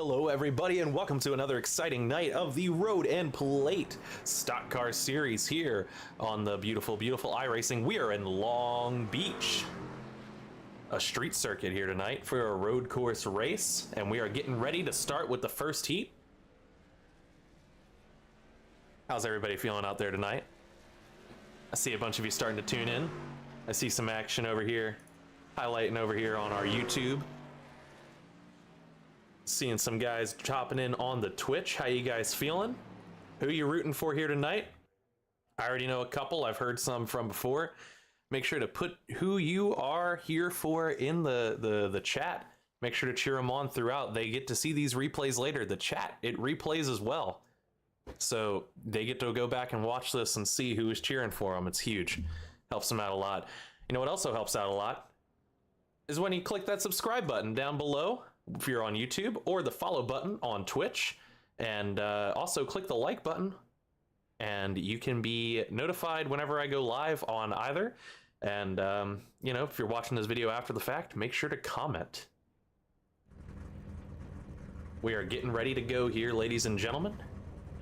Hello everybody and welcome to another exciting night of the Road and Plate Stock Car Series here on the beautiful iRacing. We are in Long Beach, a street circuit here tonight for a road course race, and we are getting ready to start with the first heat. How's everybody feeling out there tonight? I see a bunch of you starting to tune in. I see some action over here, highlighting over here on our YouTube. Seeing some guys chopping in on the Twitch. How you guys feeling? Who you rooting for here tonight? I already know a couple. I've heard some from before. Make sure to put who you are here for in the chat. Make sure to cheer them on throughout. They get to see these replays later. The chat, it replays as well. So they get to go back and watch this and see who is cheering for them. It's huge. Helps them out a lot. You know what also helps out a lot? Is when you click that subscribe button down below if you're on YouTube, or the follow button on Twitch, and also click the like button, and you can be notified whenever I go live on either. And you know, if you're watching this video after the fact, make sure to comment. We are getting ready to go here, ladies and gentlemen.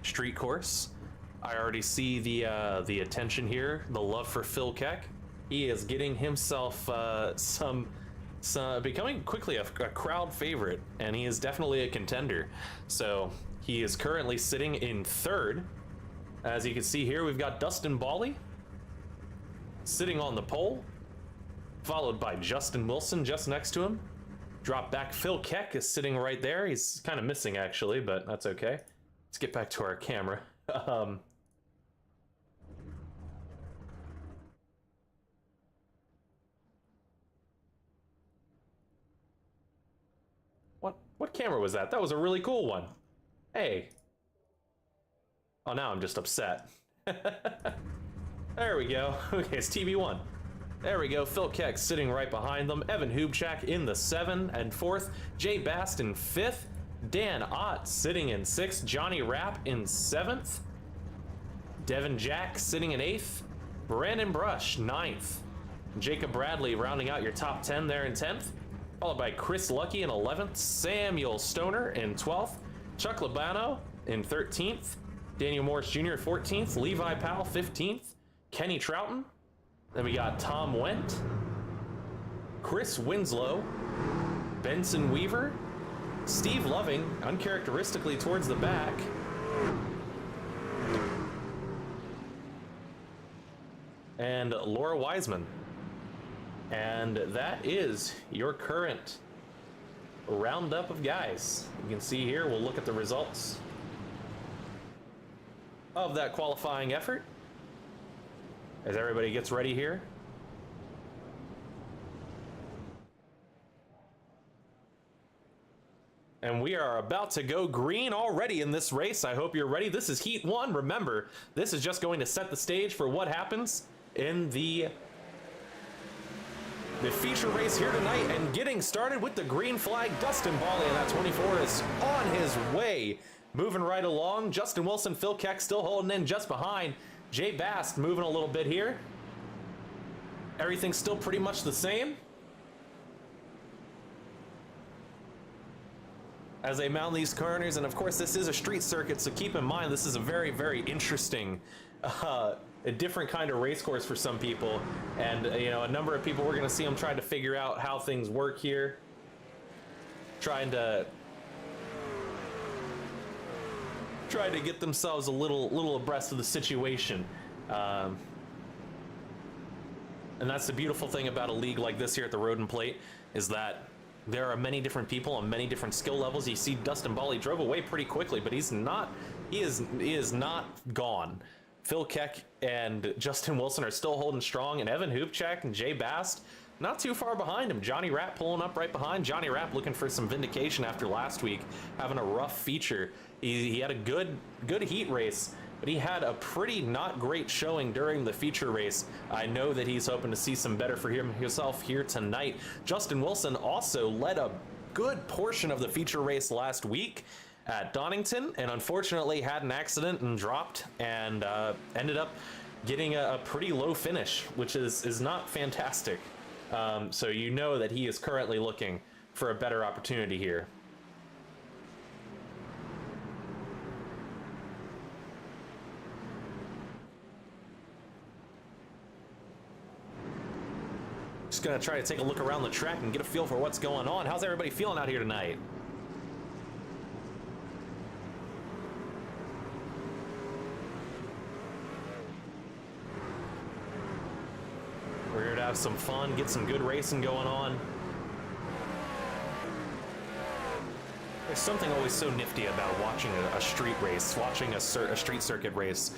Street course. I already see the attention here, the love for Phil Keck. He is getting himself becoming quickly a crowd favorite, and he is definitely a contender. So he is currently sitting in third. As you can see here, we've got Dustin Bawley sitting on the pole, followed by Justin Wilson just next to him. Drop back, Phil Keck is sitting right there. He's kind of missing actually, but that's okay. Let's get back to our camera. What camera was that? That was a really cool one. Hey. Oh, now I'm just upset. There we go. Okay, it's TV1. There we go. Phil Keck sitting right behind them. Evan Hubchak in the 7 and 4th. Jay Bast in 5th. Dan Ott sitting in 6th. Johnny Rapp in 7th. Devin Jack sitting in 8th. Brandon Brush 9th. Jacob Bradley rounding out your top 10 there in 10th. Followed by Chris Lucky in 11th, Samuel Stoner in 12th, Chuck Labano in 13th, Daniel Morris Jr. 14th, Levi Powell 15th, Kenny Troughton. Then we got Tom Wendt, Chris Winslow, Benson Weaver, Steve Loving, uncharacteristically towards the back, and Laura Wiseman. And that is your current roundup of guys. You can see here, we'll look at the results of that qualifying effort as everybody gets ready here. And we are about to go green already in this race. I hope you're ready. This is Heat 1. Remember, this is just going to set the stage for what happens in the feature race here tonight. And getting started with the green flag, Dustin Bawley in that 24 is on his way, moving right along. Justin Wilson, Phil Keck still holding in just behind. Jay Bast moving a little bit here. Everything's still pretty much the same as they mount these corners. And of course, this is a street circuit, so keep in mind this is a very, very interesting a different kind of race course for some people. And you know, a number of people, we're going to see them trying to figure out how things work here, trying to get themselves a little abreast of the situation. And that's the beautiful thing about a league like this here at the Road and Plate, is that there are many different people on many different skill levels. You see Dustin Bawley drove away pretty quickly, but he is not gone. Phil Keck and Justin Wilson are still holding strong, and Evan Hubchak and Jay Bast not too far behind him. Johnny Rapp pulling up right behind. Johnny Rapp looking for some vindication after last week, having a rough feature. He had a good heat race, but he had a pretty not great showing during the feature race. I know that he's hoping to see some better for himself here tonight. Justin Wilson also led a good portion of the feature race last week at Donington, and unfortunately had an accident and dropped, and ended up getting a pretty low finish, which is not fantastic. So you know that he is currently looking for a better opportunity here. Just gonna try to take a look around the track and get a feel for what's going on. How's everybody feeling out here tonight? We're here to have some fun, get some good racing going on. There's something always so nifty about watching a street race, watching a street circuit race.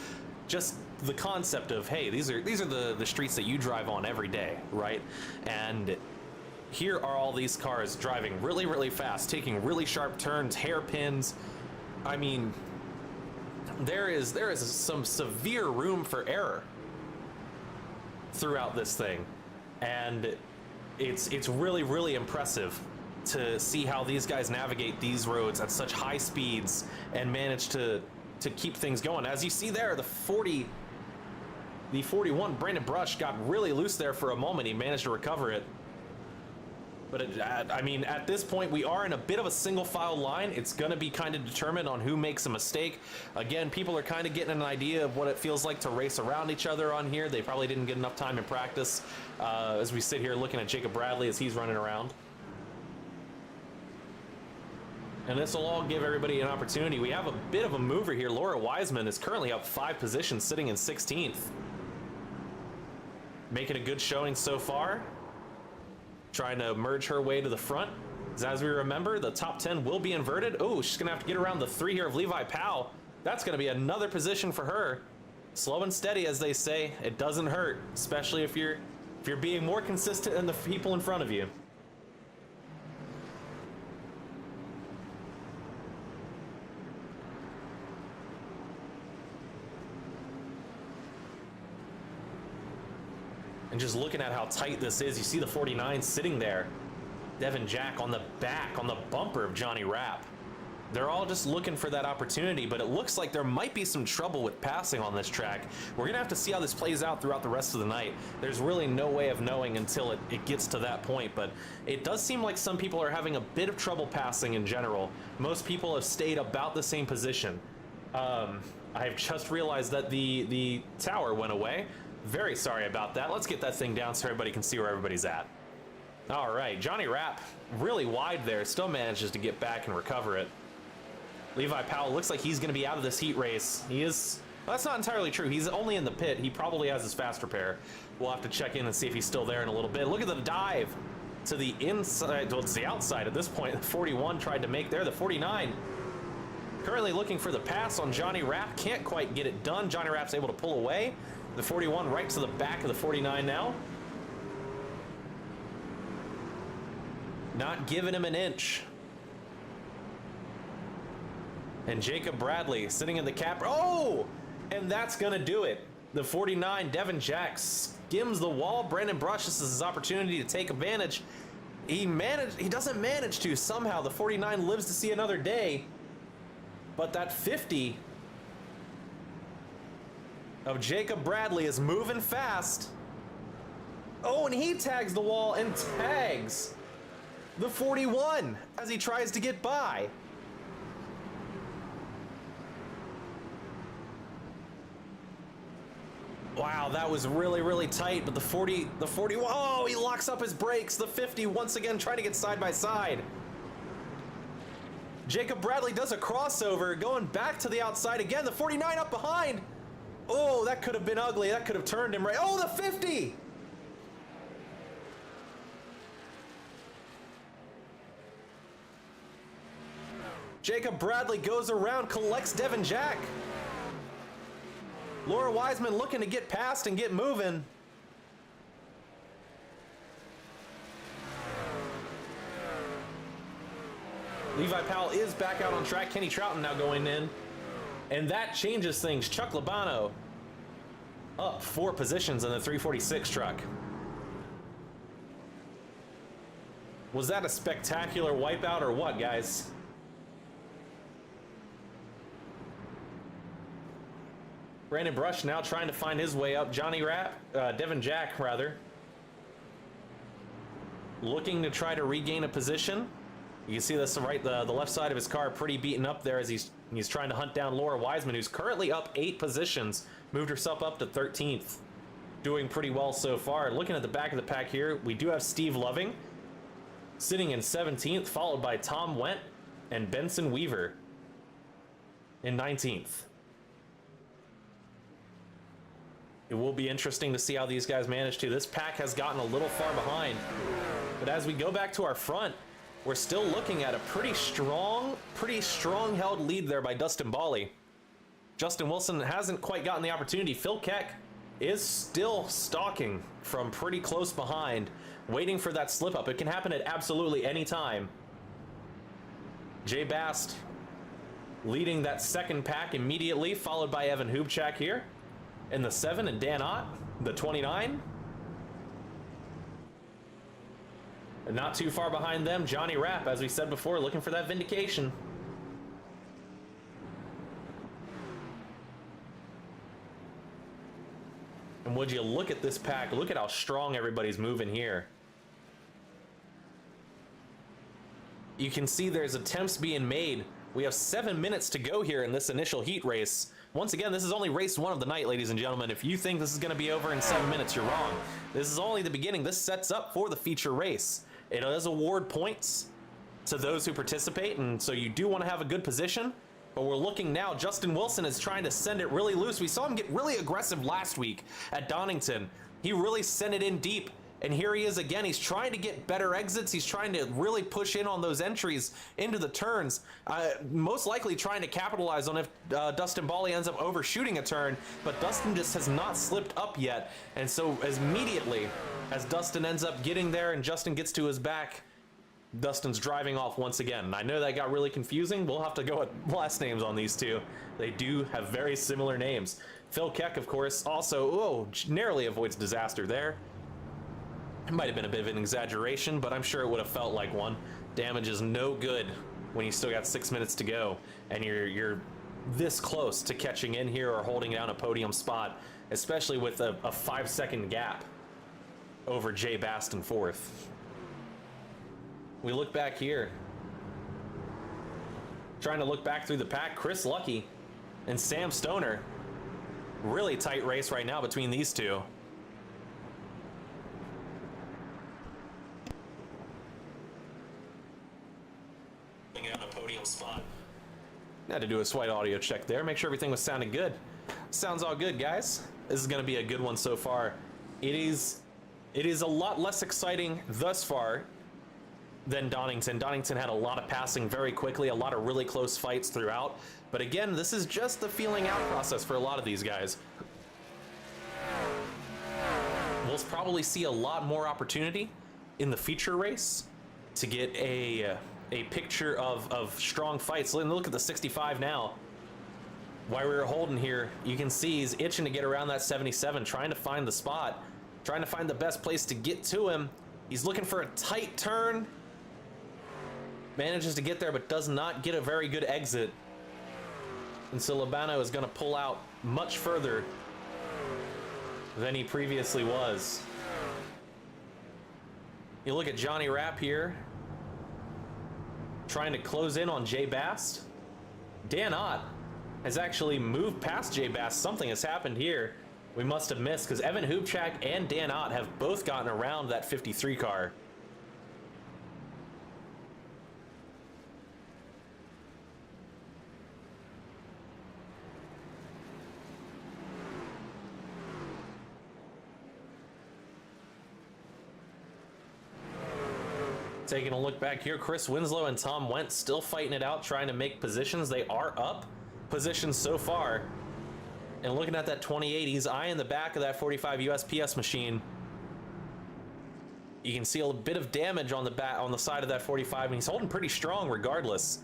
Just the concept of, hey, these are the streets that you drive on every day, right? And here are all these cars driving really, really fast, taking really sharp turns, hairpins. I mean, there is some severe room for error throughout this thing, and it's really, really impressive to see how these guys navigate these roads at such high speeds and manage to keep things going. As you see there, the 41 Brandon Brush got really loose there for a moment. He managed to recover it. But I mean, at this point, we are in a bit of a single file line. It's going to be kind of determined on who makes a mistake. Again, people are kind of getting an idea of what it feels like to race around each other on here. They probably didn't get enough time in practice as we sit here looking at Jacob Bradley as he's running around. And this will all give everybody an opportunity. We have a bit of a mover here. Laura Wiseman is currently up 5 positions, sitting in 16th. Making a good showing so far. Trying to merge her way to the front. As we remember, the top 10 will be inverted. Oh, she's going to have to get around the 3 here of Levi Powell. That's going to be another position for her. Slow and steady, as they say. It doesn't hurt, especially if you're being more consistent than the people in front of you. And just looking at how tight this is, you see the 49 sitting there. Devin Jack on the back, on the bumper of Johnny Rapp. They're all just looking for that opportunity, but it looks like there might be some trouble with passing on this track. We're gonna have to see how this plays out throughout the rest of the night. There's really no way of knowing until it gets to that point, but it does seem like some people are having a bit of trouble passing in general. Most people have stayed about the same position. I've just realized that the tower went away. Very sorry about that. Let's get that thing down so everybody can see where everybody's at. All right, Johnny Rapp, really wide there, still manages to get back and recover it. Levi Powell looks like he's going to be out of this heat race. He is. Well, that's not entirely true. He's only in the pit. He probably has his fast repair. We'll have to check in and see if he's still there in a little bit. Look at the dive to the inside. Well, it's the outside at this point. The 41 tried to make there. The 49 currently looking for the pass on Johnny Rapp. Can't quite get it done. Johnny Rapp's able to pull away. The 41 right to the back of the 49 now. Not giving him an inch. And Jacob Bradley sitting in the cap. Oh! And that's going to do it. The 49, Devin Jack, skims the wall. Brandon Brush, this is his opportunity to take advantage. He doesn't manage to. Somehow the 49 lives to see another day. But that 50 of Jacob Bradley is moving fast. Oh, and he tags the wall and tags the 41 as he tries to get by. Wow, that was really, really tight, but the 40, oh, he locks up his brakes. The 50 once again trying to get side by side. Jacob Bradley does a crossover, going back to the outside again. The 49 up behind. Oh, that could have been ugly. That could have turned him right. Oh, the 50! Jacob Bradley goes around, collects Devin Jack. Laura Wiseman looking to get past and get moving. Levi Powell is back out on track. Kenny Troughton now going in. And that changes things. Chuck Labano up 4 positions in the 346 truck. Was that a spectacular wipeout or what, guys? Brandon Brush now trying to find his way up. Devin Jack, rather. Looking to try to regain a position. You can see this right, the left side of his car pretty beaten up there as he's trying to hunt down Laura Wiseman, who's currently up 8 positions, moved herself up to 13th. doing pretty well so far. Looking at the back of the pack here, we do have Steve Loving sitting in 17th, followed by Tom Wendt and Benson Weaver in 19th. It will be interesting to see how these guys manage to. This pack has gotten a little far behind, but as we go back to our front, we're still looking at a pretty strong held lead there by Dustin Bally. Justin Wilson hasn't quite gotten the opportunity. Phil Keck is still stalking from pretty close behind, waiting for that slip up. It can happen at absolutely any time. Jay Bast leading that second pack immediately, followed by Evan Hubchak here in the 7, and Dan Ott, the 29. And not too far behind them, Johnny Rapp, as we said before, looking for that vindication. And would you look at this pack? Look at how strong everybody's moving here. You can see there's attempts being made. We have 7 minutes to go here in this initial heat race. Once again, this is only race 1 of the night, ladies and gentlemen. If you think this is going to be over in 7 minutes, you're wrong. This is only the beginning. This sets up for the feature race. It does award points to those who participate, and so you do want to have a good position. But we're looking now, Justin Wilson is trying to send it really loose. We saw him get really aggressive last week at Donington. He really sent it in deep, and here he is again. He's trying to get better exits. He's trying to really push in on those entries into the turns, most likely trying to capitalize on if Dustin Bally ends up overshooting a turn, but Dustin just has not slipped up yet. And so as immediately as Dustin ends up getting there and Justin gets to his back, Dustin's driving off once again. And I know that got really confusing. We'll have to go with last names on these two. They do have very similar names. Phil Keck, of course, also narrowly avoids disaster there. It might have been a bit of an exaggeration, but I'm sure it would have felt like one. Damage is no good when you still got 6 minutes to go and you're this close to catching in here or holding down a podium spot, especially with a 5-second gap over Jay Bast in 4th. We look back here, trying to look back through the pack. Chris Lucky and Sam Stoner. Really tight race right now between these two. On a podium spot. Had to do a slight audio check there, make sure everything was sounding good. Sounds all good, guys. This is going to be a good one so far. It is a lot less exciting thus far than Donington. Donington had a lot of passing very quickly, a lot of really close fights throughout. But again, this is just the feeling out process for a lot of these guys. We'll probably see a lot more opportunity in the feature race to get a picture of strong fights. Look at the 65 now. While we were holding here, you can see he's itching to get around that 77, trying to find the spot, trying to find the best place to get to him. He's looking for a tight turn. Manages to get there, but does not get a very good exit. And so Labano is going to pull out much further than he previously was. You look at Johnny Rapp here, trying to close in on Jay Bast. Dan Ott has actually moved past Jay Bast. Something has happened here we must have missed, because Evan Hubchak and Dan Ott have both gotten around that 53 car. Taking a look back here, Chris Winslow and Tom Wendt still fighting it out, trying to make positions. They are up positions so far. And looking at that 28, he's eyeing the back of that 45 USPS machine. You can see a bit of damage on the side of that 45, and he's holding pretty strong regardless.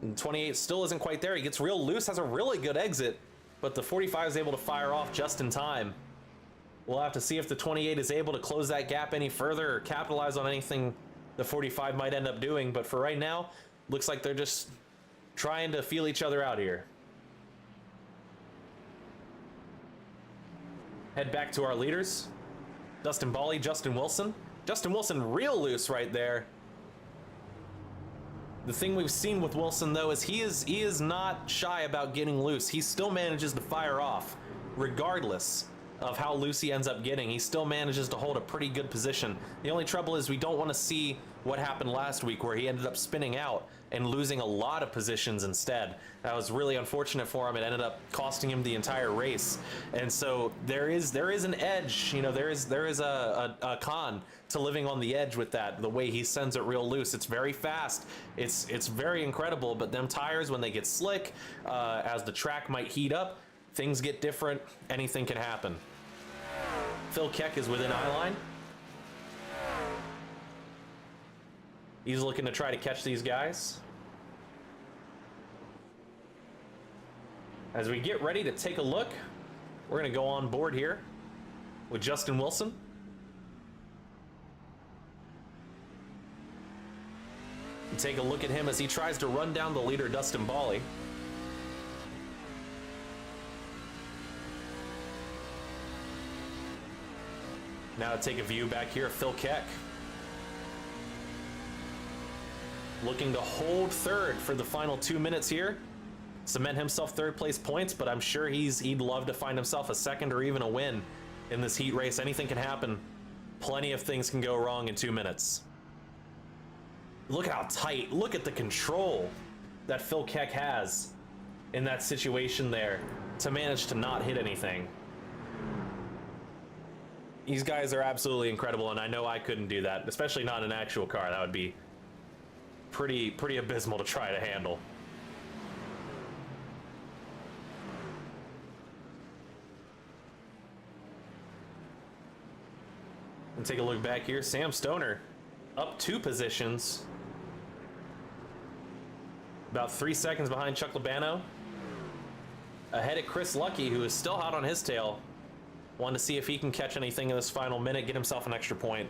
And 28 still isn't quite there. He gets real loose, has a really good exit, but the 45 is able to fire off just in time. We'll have to see if the 28 is able to close that gap any further or capitalize on anything the 45 might end up doing, but for right now, looks like they're just trying to feel each other out here. Head back to our leaders. Dustin Bally, Justin Wilson. Justin Wilson real loose right there. The thing we've seen with Wilson, though, is he is not shy about getting loose. He still manages to fire off, regardless of how loose he ends up getting, he still manages to hold a pretty good position. The only trouble is we don't want to see what happened last week where he ended up spinning out and losing a lot of positions instead. That was really unfortunate for him. It ended up costing him the entire race. And so there is an edge, you know, there is a con to living on the edge with that, the way he sends it real loose. It's very fast, it's very incredible, but them tires, when they get slick, as the track might heat up, things get different, anything can happen. Phil Keck is within eye line. He's looking to try to catch these guys. As we get ready to take a look, we're going to go on board here with Justin Wilson. And take a look at him as he tries to run down the leader, Dustin Bally. Now to take a view back here of Phil Keck. Looking to hold third for the final 2 minutes here. Cement himself third place points, but I'm sure he'd love to find himself a second or even a win in this heat race. Anything can happen. Plenty of things can go wrong in 2 minutes. Look how tight, look at the control that Phil Keck has in that situation there to manage to not hit anything. These guys are absolutely incredible, and I know I couldn't do that, especially not in an actual car. That would be pretty abysmal to try to handle. And take a look back here. Sam Stoner up 2 positions. About 3 seconds behind Chuck Labano. Ahead of Chris Lucky, who is still hot on his tail. Wanted to see if he can catch anything in this final minute, get himself an extra point.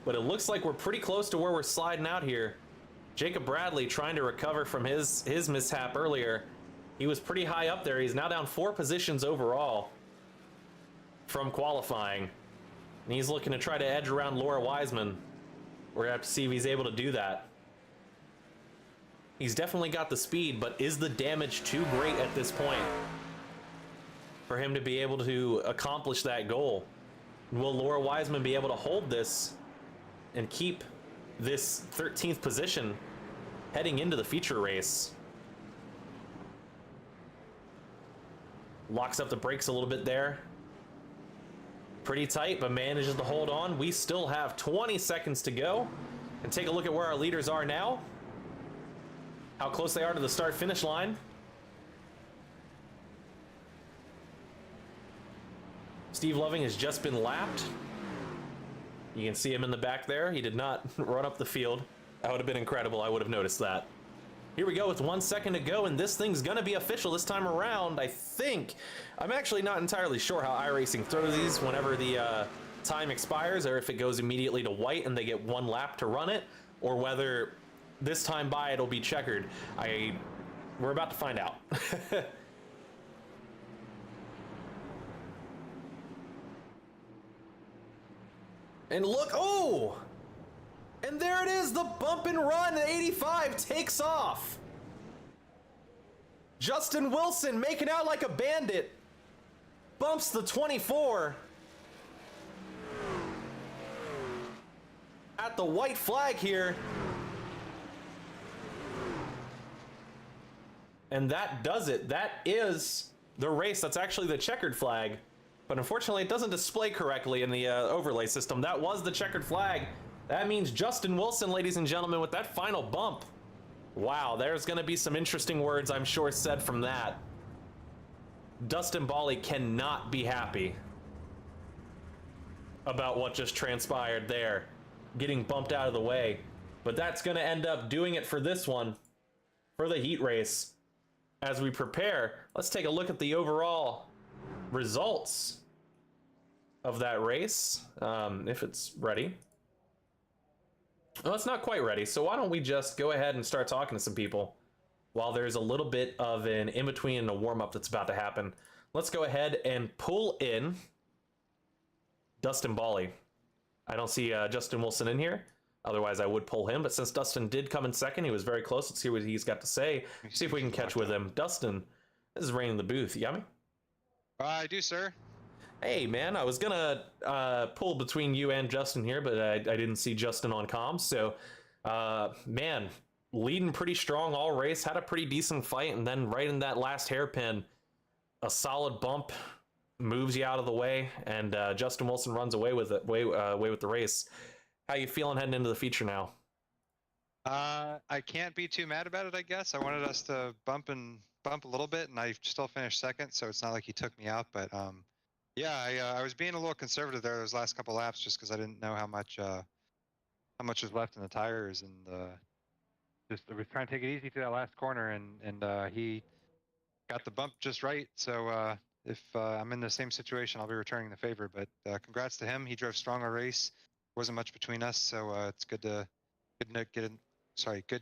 But it looks like we're pretty close to where we're sliding out here. Jacob Bradley trying to recover from his mishap earlier. He was pretty high up there. He's now down 4 positions overall from qualifying. And he's looking to try to edge around Laura Wiseman. We're gonna have to see if he's able to do that. He's definitely got the speed, but is the damage too great at this point for him to be able to accomplish that goal? Will Laura Wiseman be able to hold this and keep this 13th position heading into the feature race? Locks up the brakes a little bit there. Pretty tight, but manages to hold on. We still have 20 seconds to go. And take a look at where our leaders are now. How close they are to the start-finish line. Steve Loving has just been lapped. You can see him in the back there. He did not run up the field. That would have been incredible. I would have noticed that. Here we go with 1 second to go, and this thing's gonna be official this time around, I think. I'm actually not entirely sure how iRacing throws these whenever the time expires, or if it goes immediately to white and they get 1 lap to run it, or whether this time by it'll be checkered. We're about to find out. And look, oh! And there it is, the bump and run, the 85 takes off. Justin Wilson making out like a bandit. Bumps the 24. At the white flag here. And that does it. That is the race. That's actually the checkered flag. But unfortunately, it doesn't display correctly in the overlay system. That was the checkered flag. That means Justin Wilson, ladies and gentlemen, with that final bump. Wow, there's going to be some interesting words, I'm sure, said from that. Dustin Bally cannot be happy about what just transpired there, getting bumped out of the way. But that's going to end up doing it for this one, for the heat race. As we prepare, let's take a look at the overall results of that race, if it's ready. Well, it's not quite ready, so why don't we just go ahead and start talking to some people while there's a little bit of an in-between and a warm-up that's about to happen. Let's go ahead and pull in Dustin Bally. I don't see Justin Wilson in here. Otherwise, I would pull him. But since Dustin did come in second, he was very close. Let's see what he's got to say. See if we can catch with him. Dustin, this is Rain in the booth. You got me? I do, sir. Hey, man, I was gonna pull between you and Justin here, but I didn't see Justin on comms. So, man, leading pretty strong all race, had a pretty decent fight, and then right in that last hairpin, a solid bump moves you out of the way, and Justin Wilson runs away with it, away with the race. How you feeling heading into the feature now? I can't be too mad about it, I guess. I wanted us to bump a little bit, and I still finished second, so it's not like he took me out. But yeah, I was being a little conservative there those last couple laps just because I didn't know how much was left in the tires, and just I was trying to take it easy through that last corner, and he got the bump just right. So if I'm in the same situation, I'll be returning the favor. But congrats to him. He drove strong a race. Wasn't much between us, so it's good to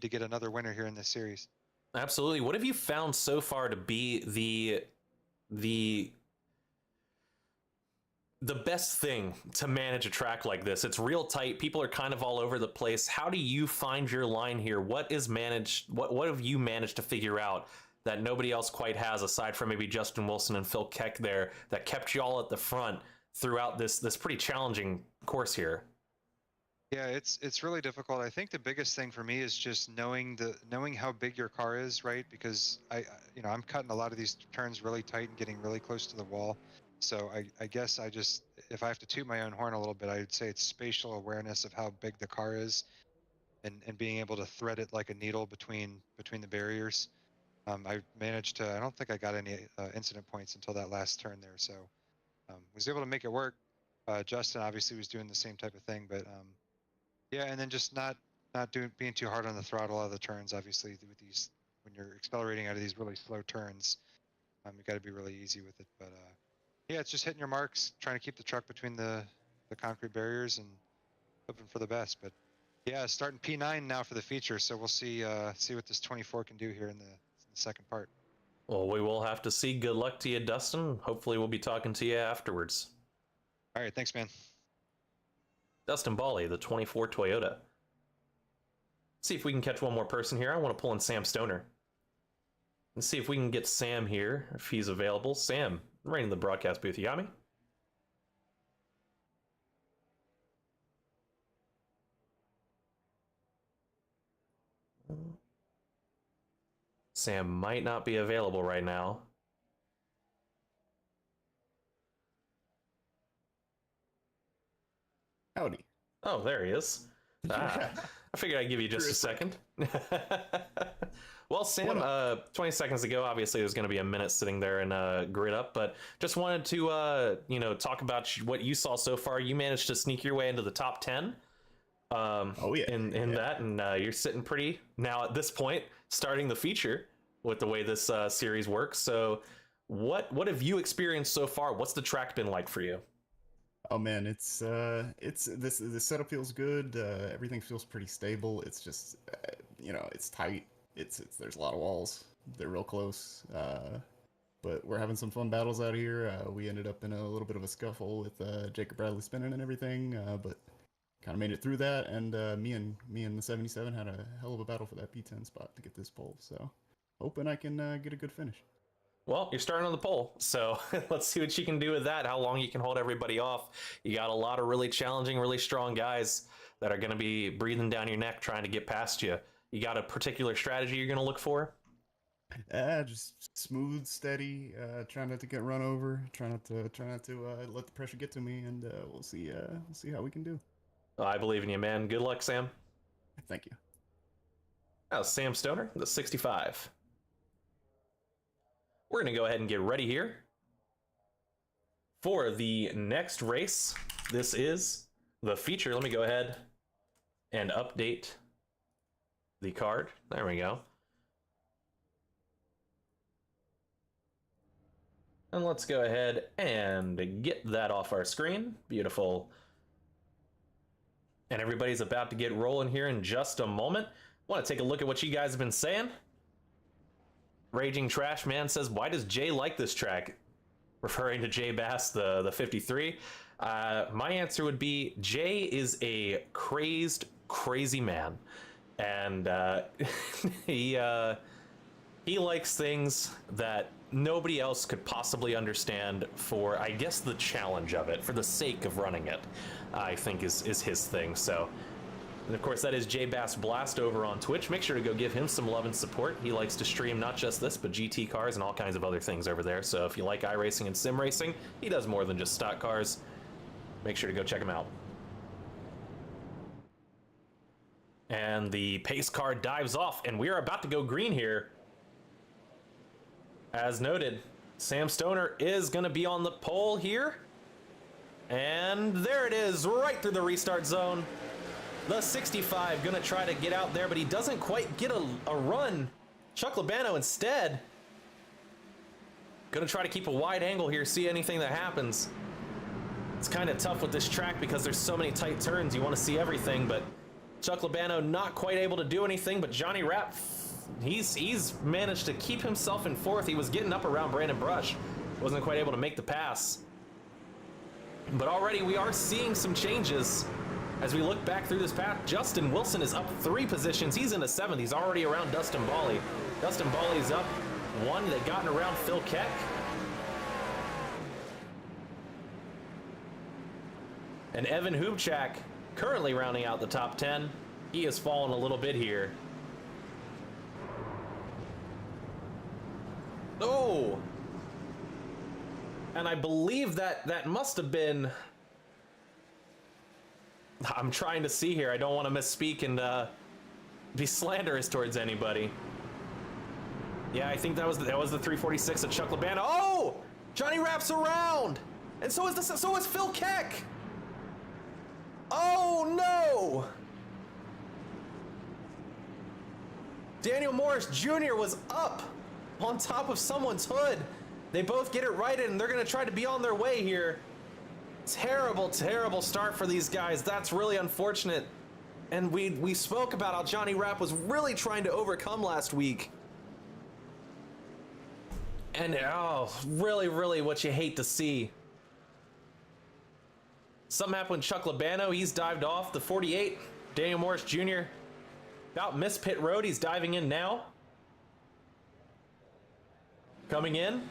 get another winner here in this series. Absolutely. What have you found so far to be the best thing to manage a track like this? It's real tight. People are kind of all over the place. How do you find your line here? What have you managed to figure out that nobody else quite has, aside from maybe Justin Wilson and Phil Keck there, that kept you all at the front throughout this pretty challenging course here? Yeah, it's really difficult. I think the biggest thing for me is just knowing how big your car is, right? Because I'm cutting a lot of these turns really tight and getting really close to the wall. So I guess if I have to toot my own horn a little bit, I would say it's spatial awareness of how big the car is, and being able to thread it like a needle between the barriers. I managed to. I don't think I got any incident points until that last turn there, so was able to make it work. Justin obviously was doing the same type of thing, but yeah, and then just not being too hard on the throttle out of the turns. Obviously, with these, when you're accelerating out of these really slow turns, you got to be really easy with it. But yeah, it's just hitting your marks, trying to keep the truck between the concrete barriers, and hoping for the best. But yeah, starting P9 now for the feature, so we'll see what this 24 can do here in the second part. Well, we will have to see. Good luck to you, Dustin. Hopefully, we'll be talking to you afterwards. All right, thanks, man. Dustin Bally, the 24 Toyota. See if we can catch one more person here. I want to pull in Sam Stoner. Let's see if we can get Sam here, if he's available. Sam, right in the broadcast booth. You got me? Sam might not be available right now. Howdy. Oh, there he is. I figured I'd give you just a second. Well, Sam, 20 seconds ago, obviously there's going to be a minute sitting there and grid up, but just wanted to, talk about what you saw so far. You managed to sneak your way into the top 10. Oh yeah. In that, and you're sitting pretty now at this point, starting the feature with the way this series works. So, what have you experienced so far? What's the track been like for you? Oh man, it's the setup feels good. Everything feels pretty stable. It's just, it's tight. It's there's a lot of walls. They're real close. But we're having some fun battles out here. We ended up in a little bit of a scuffle with Jacob Bradley spinning and everything, but kind of made it through that. And me and the 77 had a hell of a battle for that P10 spot to get this pole. So hoping I can get a good finish. Well, you're starting on the pole, so let's see what you can do with that, how long you can hold everybody off. You got a lot of really challenging, really strong guys that are going to be breathing down your neck trying to get past you. You got a particular strategy you're going to look for? Just smooth, steady, try not to get run over, try not to let the pressure get to me, and we'll see how we can do. I believe in you, man. Good luck, Sam. Thank you. That was Sam Stoner, the 65. We're going to go ahead and get ready here for the next race. This is the feature. Let me go ahead and update the card. There we go. And let's go ahead and get that off our screen. Beautiful. And everybody's about to get rolling here in just a moment. Want to take a look at what you guys have been saying. Raging Trash Man says, why does Jay like this track? Referring to Jay Bass, the 53. My answer would be, Jay is a crazed crazy man, and he likes things that nobody else could possibly understand for, I guess, the challenge of it, for the sake of running it, I think is his thing. So, and of course, that is J Bass Blast over on Twitch. Make sure to go give him some love and support. He likes to stream not just this, but GT cars and all kinds of other things over there. So if you like iRacing and sim racing, he does more than just stock cars. Make sure to go check him out. And the pace car dives off, and we are about to go green here. As noted, Sam Stoner is going to be on the pole here. And there it is, right through the restart zone. The 65 going to try to get out there, but he doesn't quite get a run. Chuck Labano instead. Going to try to keep a wide angle here, see anything that happens. It's kind of tough with this track because there's so many tight turns. You want to see everything, but Chuck Labano not quite able to do anything. But Johnny Rapp, he's managed to keep himself in fourth. He was getting up around Brandon Brush. Wasn't quite able to make the pass. But already we are seeing some changes. As we look back through this path, Justin Wilson is up 3 positions. He's in the 7th. He's already around Dustin Bally. Dustin Bally's up 1. They've gotten around Phil Keck. And Evan Hubchak currently rounding out the top 10. He has fallen a little bit here. Oh! And I believe that must have been... I'm trying to see here. I don't want to misspeak and be slanderous towards anybody. Yeah, I think that was the 346 of Chuck Labano. Oh! Johnny Rapp's around! And so is Phil Keck! Oh no! Daniel Morris Jr. was up on top of someone's hood. They both get it righted, and they're going to try to be on their way here. Terrible, terrible start for these guys. That's really unfortunate. And we spoke about how Johnny Rapp was really trying to overcome last week. And oh, really, really what you hate to see. Something happened with Chuck Labano. He's dived off. The 48, Daniel Morris Jr. About missed pit road. He's diving in now. Coming in.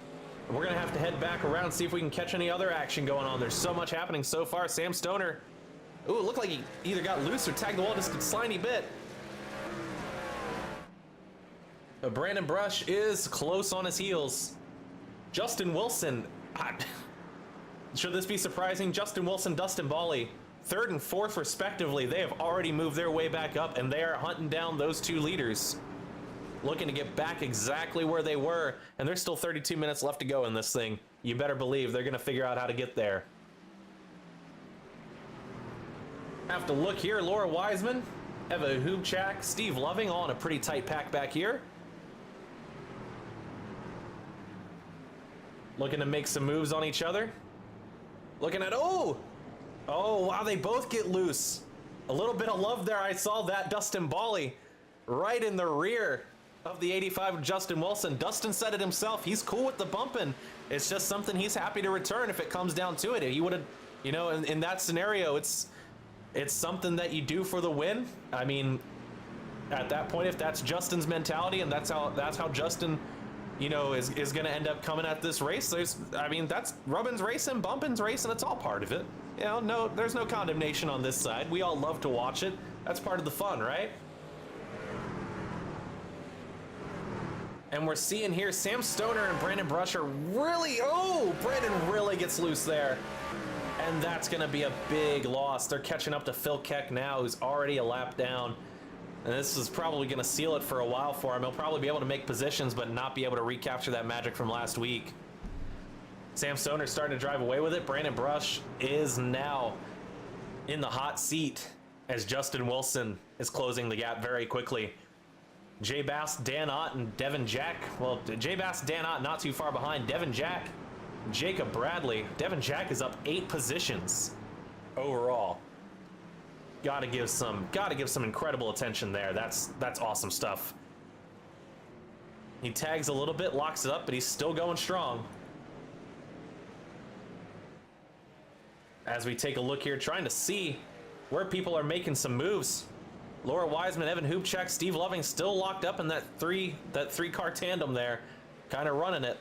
We're going to have to head back around and see if we can catch any other action going on. There's so much happening so far. Sam Stoner. Ooh, it looked like he either got loose or tagged the wall just a slimy bit. But Brandon Brush is close on his heels. Justin Wilson. Should this be surprising? Justin Wilson, Dustin Bally, 3rd and 4th respectively. They have already moved their way back up, and they are hunting down those 2 leaders. Looking to get back exactly where they were, and there's still 32 minutes left to go in this thing. You better believe they're going to figure out how to get there. Have to look here. Laura Wiseman, Eva Hubchak, Steve Loving, all in a pretty tight pack back here. Looking to make some moves on each other. Looking at, oh, wow, they both get loose. A little bit of love there. I saw that. Dustin Bally right in the rear of the 85 of Justin Wilson. Dustin said it himself. He's cool with the bumping. It's just something he's happy to return if it comes down to it. He would have, you know, in that scenario, it's something that you do for the win. I mean, at that point, if that's Justin's mentality and that's how Justin, you know, is going to end up coming at this race, that's rubbin's racing, bumpin's racing. It's all part of it. You know, no, there's no condemnation on this side. We all love to watch it. That's part of the fun, right? And we're seeing here Sam Stoner and Brandon Brush are really, Brandon really gets loose there. And that's going to be a big loss. They're catching up to Phil Keck now, who's already a lap down. And this is probably going to seal it for a while for him. He'll probably be able to make positions, but not be able to recapture that magic from last week. Sam Stoner starting to drive away with it. Brandon Brush is now in the hot seat as Justin Wilson is closing the gap very quickly. J Bass, Dan Ott, and Devin Jack. Well, J Bass, Dan Ott not too far behind. Devin Jack, Jacob Bradley. Devin Jack is up 8 positions overall. Gotta give some incredible attention there. That's awesome stuff. He tags a little bit, locks it up, but he's still going strong. As we take a look here, trying to see where people are making some moves. Laura Wiseman, Evan Hubchak, Steve Loving still locked up in that three-car tandem there, kind of running it.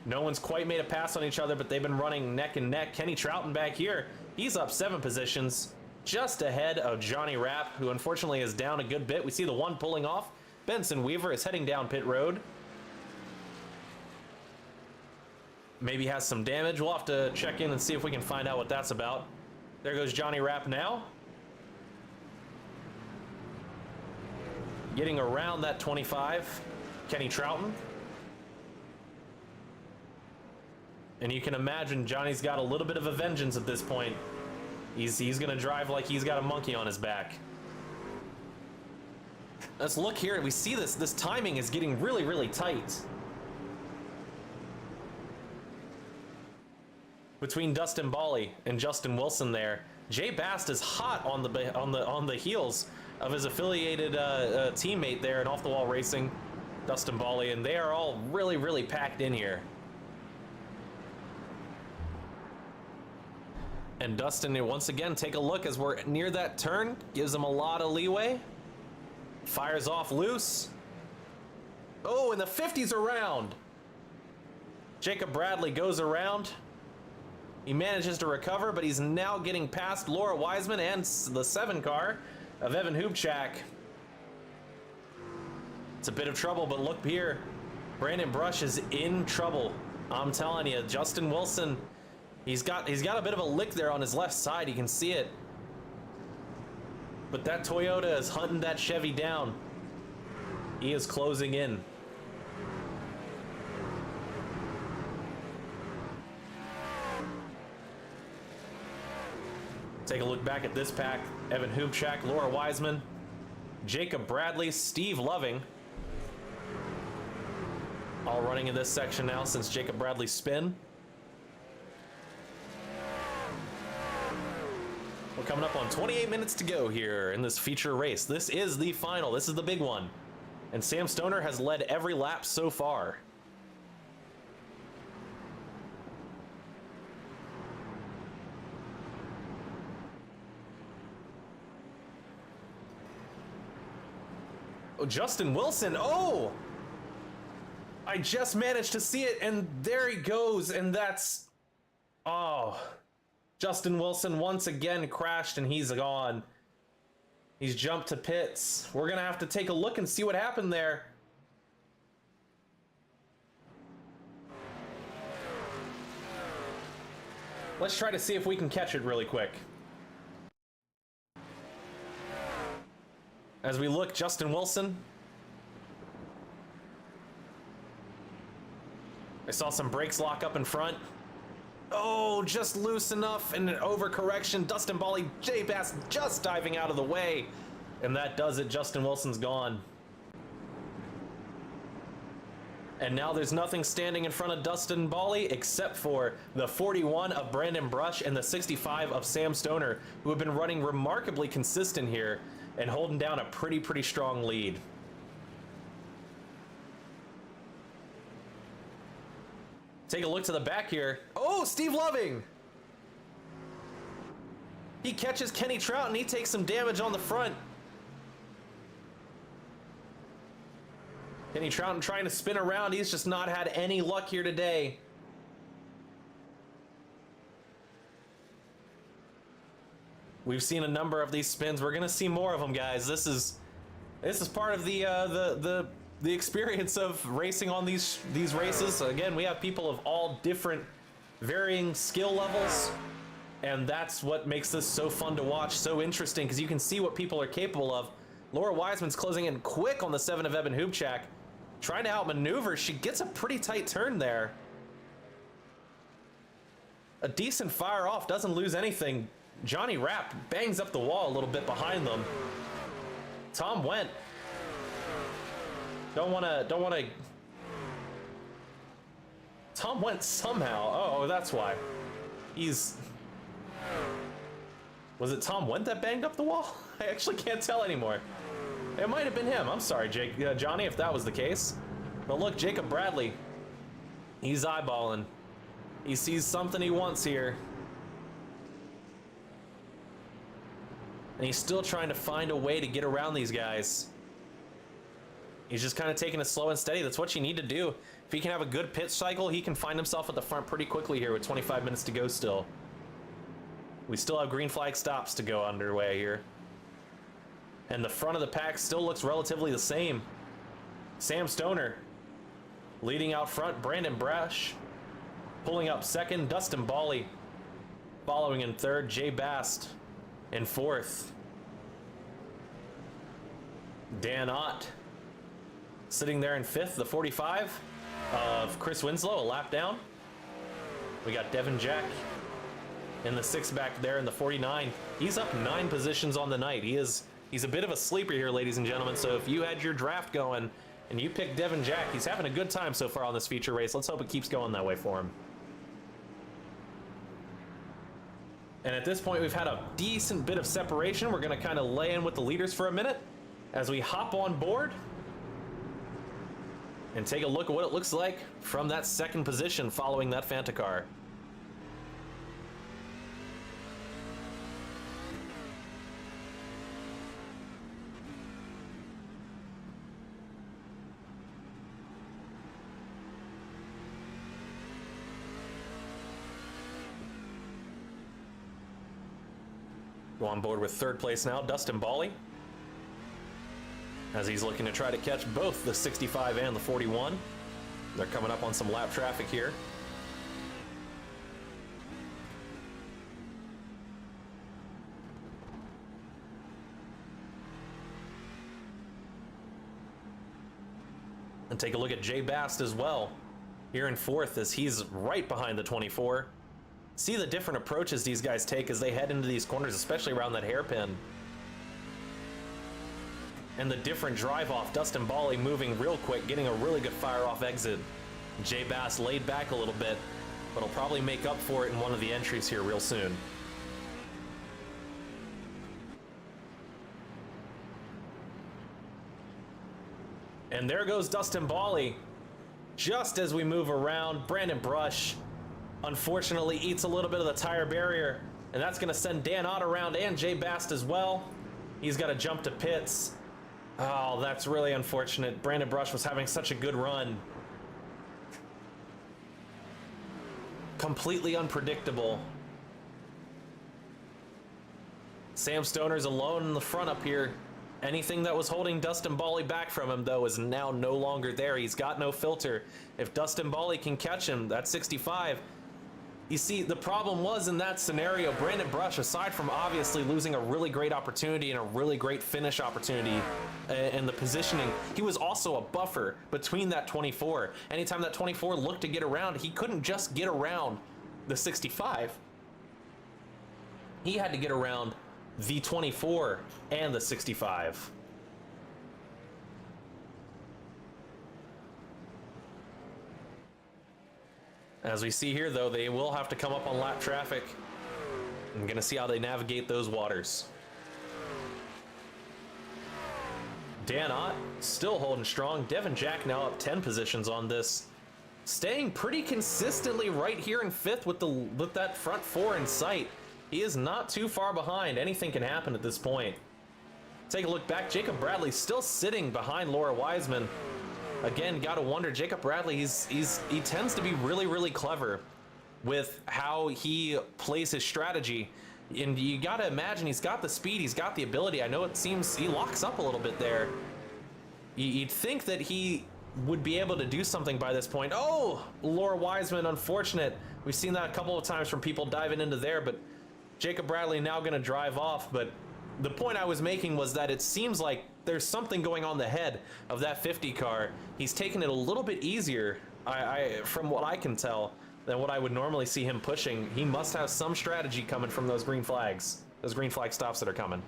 No one's quite made a pass on each other, but they've been running neck and neck. Kenny Troughton back here, he's up 7 positions, just ahead of Johnny Rapp, who unfortunately is down a good bit. We see the one pulling off. Benson Weaver is heading down pit road. Maybe has some damage. We'll have to check in and see if we can find out what that's about. There goes Johnny Rapp now. Getting around that 25, Kenny Troughton. And you can imagine Johnny's got a little bit of a vengeance at this point. He's gonna drive like he's got a monkey on his back. Let's look here. We see this timing is getting really, really tight. Between Dustin Bally and Justin Wilson there. Jay Bast is hot on the heels of his affiliated teammate there in Off the Wall Racing, Dustin Bally, and they are all really, really packed in here. And Dustin, once again, take a look as we're near that turn. Gives him a lot of leeway. Fires off loose. Oh, and the 50's around. Jacob Bradley goes around. He manages to recover, but he's now getting past Laura Wiseman and the 7 car of Evan Hubchak. It's a bit of trouble, but look here. Brandon Brush is in trouble. I'm telling you, Justin Wilson, he's got a bit of a lick there on his left side. You can see it. But that Toyota is hunting that Chevy down. He is closing in. Take a look back at this pack. Evan Hubchak, Laura Wiseman, Jacob Bradley, Steve Loving. All running in this section now since Jacob Bradley's spin. We're coming up on 28 minutes to go here in this feature race. This is the final. This is the big one. And Sam Stoner has led every lap so far. Oh, Justin Wilson. Oh! I just managed to see it, and there he goes, and that's... Oh... Justin Wilson once again crashed and he's gone. He's jumped to pits. We're gonna have to take a look and see what happened there. Let's try to see if we can catch it really quick. As we look, Justin Wilson. I saw some brakes lock up in front. Oh, just loose enough and an overcorrection. Dustin Bally, Jay Bass just diving out of the way. And that does it. Justin Wilson's gone. And now there's nothing standing in front of Dustin Bally except for the 41 of Brandon Brush and the 65 of Sam Stoner, who have been running remarkably consistent here and holding down a pretty strong lead. Take a look to the back here. Oh, Steve Loving! He catches Kenny Trout and he takes some damage on the front. Kenny Trout trying to spin around. He's just not had any luck here today. We've seen a number of these spins. We're gonna see more of them, guys. This is part of the experience of racing on these races. Again, we have people of all different varying skill levels, and that's what makes this so fun to watch, so interesting, because you can see what people are capable of. Laura Wiseman's closing in quick on the 7 of Evan Hubchak, trying to outmaneuver. She gets a pretty tight turn there. A decent fire off, doesn't lose anything. Johnny Rapp bangs up the wall a little bit behind them. Tom Wendt. Don't wanna. Tom Wendt somehow. Oh, that's why. Was it Tom Wendt that banged up the wall? I actually can't tell anymore. It might have been him. I'm sorry, Johnny, if that was the case. But look, Jacob Bradley. He's eyeballing. He sees something he wants here. And he's still trying to find a way to get around these guys. He's just kind of taking it slow and steady. That's what you need to do. If he can have a good pit cycle, he can find himself at the front pretty quickly here with 25 minutes to go still. We still have green flag stops to go underway here. And the front of the pack still looks relatively the same. Sam Stoner leading out front. Brandon Brash pulling up second. Dustin Bawley following in third. Jay Bast in fourth. Dan Ott sitting there in fifth. The 45 of Chris Winslow, a lap down. We got Devin Jack in the sixth back there in the 49. He's up 9 positions on the night. He's a bit of a sleeper here, ladies and gentlemen. So if you had your draft going and you picked Devin Jack, he's having a good time so far on this feature race. Let's hope it keeps going that way for him. And at this point, we've had a decent bit of separation. We're going to kind of lay in with the leaders for a minute as we hop on board and take a look at what it looks like from that second position following that Fanta car. Go on board with third place now, Dustin Bawley, as he's looking to try to catch both the 65 and the 41. They're coming up on some lap traffic here. And take a look at Jay Bast as well, here in fourth as he's right behind the 24. See the different approaches these guys take as they head into these corners, especially around that hairpin. And the different drive off. Dustin Bawley moving real quick, getting a really good fire off exit. Jay Bass laid back a little bit, but he'll probably make up for it in one of the entries here real soon. And there goes Dustin Bawley. Just as we move around, Brandon Brush unfortunately eats a little bit of the tire barrier, and that's going to send Dan Ott around and Jay Bast as well. He's got to jump to pits. Oh, that's really unfortunate. Brandon Brush was having such a good run. Completely unpredictable. Sam Stoner's alone in the front up here. Anything that was holding Dustin Bawley back from him, though, is now no longer there. He's got no filter. If Dustin Bawley can catch him, that's 65. You see, the problem was in that scenario, Brandon Brush, aside from obviously losing a really great opportunity and a really great finish opportunity in the positioning, he was also a buffer between that 24. Anytime that 24 looked to get around, he couldn't just get around the 65. He had to get around the 24 and the 65. As we see here, though, they will have to come up on lap traffic. I'm going to see how they navigate those waters. Dan Ott still holding strong. Devin Jack now up 10 positions on this. Staying pretty consistently right here in fifth with that front four in sight. He is not too far behind. Anything can happen at this point. Take a look back. Jacob Bradley still sitting behind Laura Wiseman. Again, gotta wonder, Jacob Bradley, he tends to be really, really clever with how he plays his strategy. And you gotta imagine he's got the speed, he's got the ability. I know it seems he locks up a little bit there. You'd think that he would be able to do something by this point. Oh, Laura Wiseman, unfortunate. We've seen that a couple of times from people diving into there, but Jacob Bradley now gonna drive off. But the point I was making was that it seems like there's something going on the head of that 50 car. He's taking it a little bit easier, from what I can tell, than what I would normally see him pushing. He must have some strategy coming from those green flags, those green flag stops that are coming.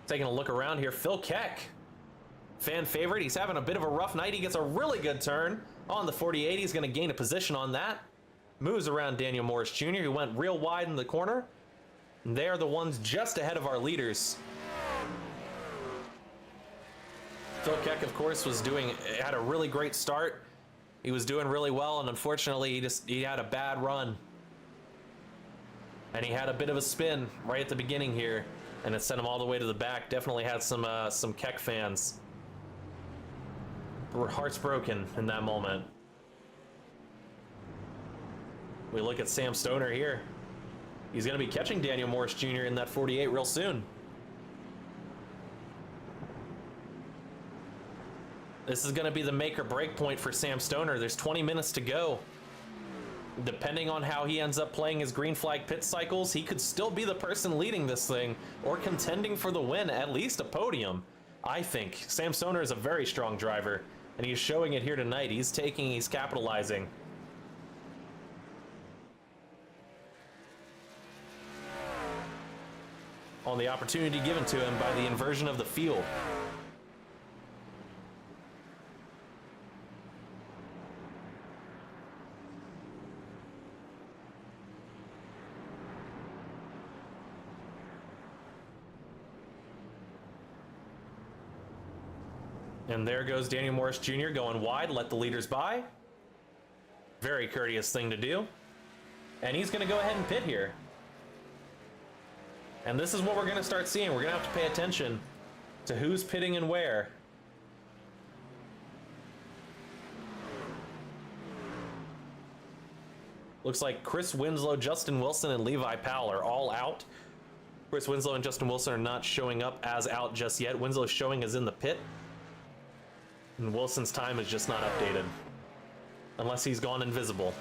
Taking a look around here, Phil Keck, fan favorite. He's having a bit of a rough night. He gets a really good turn on the 48. He's going to gain a position on that. Moves around Daniel Morris Jr., who went real wide in the corner. And they are the ones just ahead of our leaders. Phil Keck, of course, had a really great start. He was doing really well, and unfortunately, he had a bad run. And he had a bit of a spin right at the beginning here, and it sent him all the way to the back. Definitely had some Keck fans. Were hearts broken in that moment. We look at Sam Stoner here. He's going to be catching Daniel Morris Jr. in that 48 real soon. This is going to be the make or break point for Sam Stoner. There's 20 minutes to go. Depending on how he ends up playing his green flag pit cycles, he could still be the person leading this thing or contending for the win, at least a podium. I think Sam Stoner is a very strong driver, and he's showing it here tonight. He's capitalizing. On the opportunity given to him by the inversion of the field. And there goes Daniel Morris Jr. going wide, let the leaders by. Very courteous thing to do. And he's going to go ahead and pit here. And this is what we're going to start seeing. We're going to have to pay attention to who's pitting and where. Looks like Chris Winslow, Justin Wilson, and Levi Powell are all out. Chris Winslow and Justin Wilson are not showing up as out just yet. Winslow's showing as in the pit. And Wilson's time is just not updated. Unless he's gone invisible.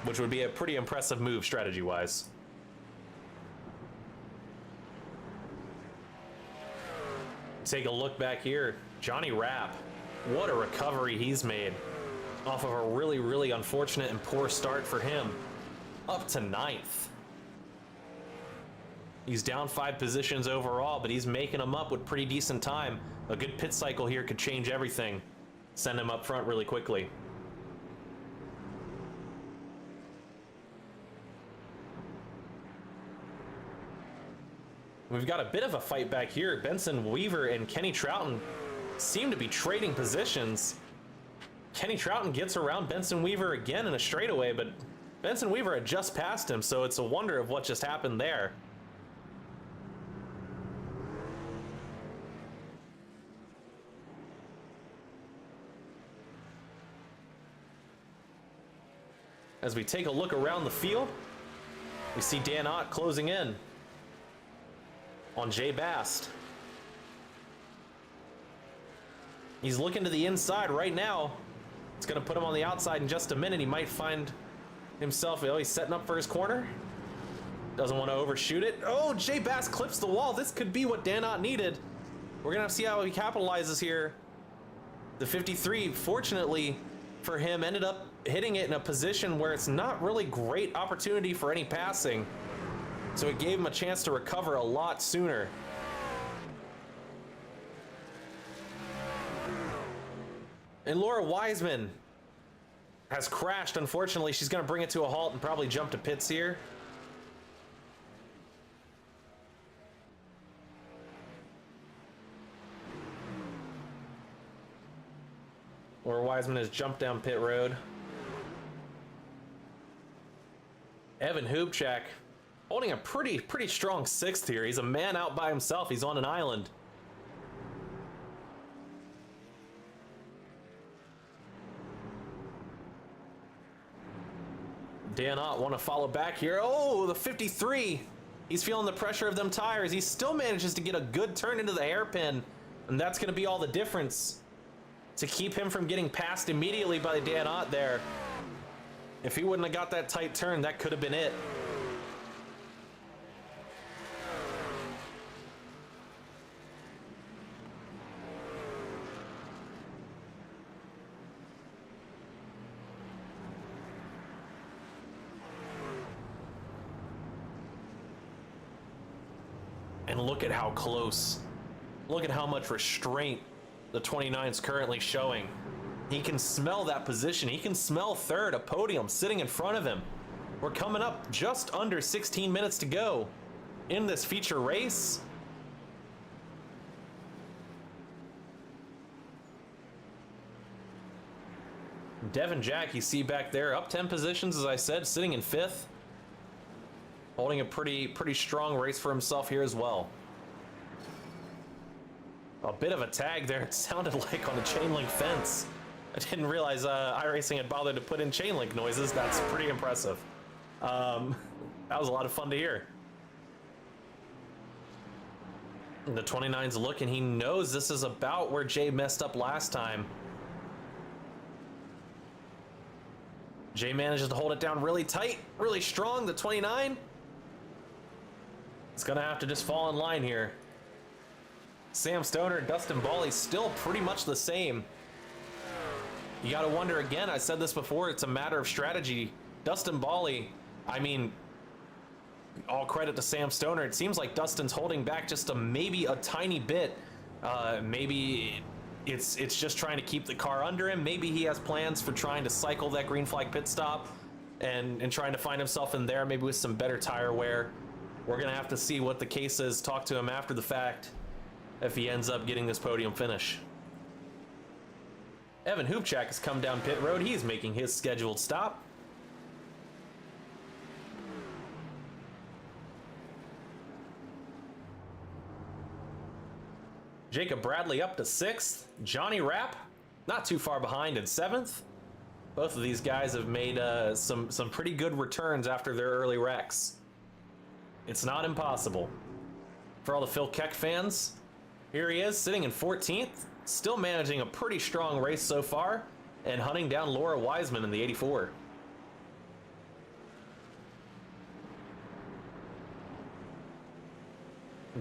Which would be a pretty impressive move strategy-wise. Take a look back here. Johnny Rapp. What a recovery he's made. Off of a really, really unfortunate and poor start for him. Up to 9th. He's down 5 positions overall, but he's making them up with pretty decent time. A good pit cycle here could change everything. Send him up front really quickly. We've got a bit of a fight back here. Benson Weaver and Kenny Troughton seem to be trading positions. Kenny Troughton gets around Benson Weaver again in a straightaway, but Benson Weaver had just passed him, so it's a wonder of what just happened there. As we take a look around the field, we see Dan Ott closing in on Jay Bast. He's looking to the inside right now. It's going to put him on the outside in just a minute. He might find himself, oh, he's setting up for his corner. Doesn't want to overshoot it. Oh, Jay Bast clips the wall. This could be what Dan Ott needed. We're going to see how he capitalizes here. The 53, fortunately for him, ended up hitting it in a position where it's not really great opportunity for any passing. So it gave him a chance to recover a lot sooner. And Laura Wiseman has crashed, unfortunately. She's going to bring it to a halt and probably jump to pits here. Laura Wiseman has jumped down pit road. Evan Hubchak holding a pretty strong 6th here. He's a man out by himself. He's on an island. Dan Ott want to follow back here. Oh, the 53. He's feeling the pressure of them tires. He still manages to get a good turn into the hairpin, and that's going to be all the difference to keep him from getting passed immediately by Dan Ott there. If he wouldn't have got that tight turn, that could have been it. And look at how close. Look at how much restraint the 29's currently showing. He can smell that position. He can smell 3rd, a podium sitting in front of him. We're coming up just under 16 minutes to go in this feature race. Devin Jack, you see back there, up 10 positions, as I said, sitting in 5th. Holding a pretty strong race for himself here as well. A bit of a tag there, it sounded like on a chain link fence. I didn't realize iRacing had bothered to put in chain link noises. That's pretty impressive. That was a lot of fun to hear. And the 29's looking, he knows this is about where Jay messed up last time. Jay manages to hold it down really tight, really strong. The 29. It's gonna have to just fall in line here. Sam Stoner and Dustin Bally still pretty much the same. You gotta wonder again, I said this before, it's a matter of strategy. Dustin Bally, I mean, all credit to Sam Stoner. It seems like Dustin's holding back just maybe a tiny bit. Maybe it's just trying to keep the car under him. Maybe he has plans for trying to cycle that green flag pit stop and trying to find himself in there, maybe with some better tire wear. We're gonna have to see what the case is, talk to him after the fact, if he ends up getting this podium finish. Evan Hoopchak has come down pit road. He's making his scheduled stop. Jacob Bradley up to 6th. Johnny Rapp not too far behind in 7th. Both of these guys have made some pretty good returns after their early wrecks. It's not impossible. For all the Phil Keck fans, here he is sitting in 14th, still managing a pretty strong race so far, and hunting down Laura Wiseman in the 84.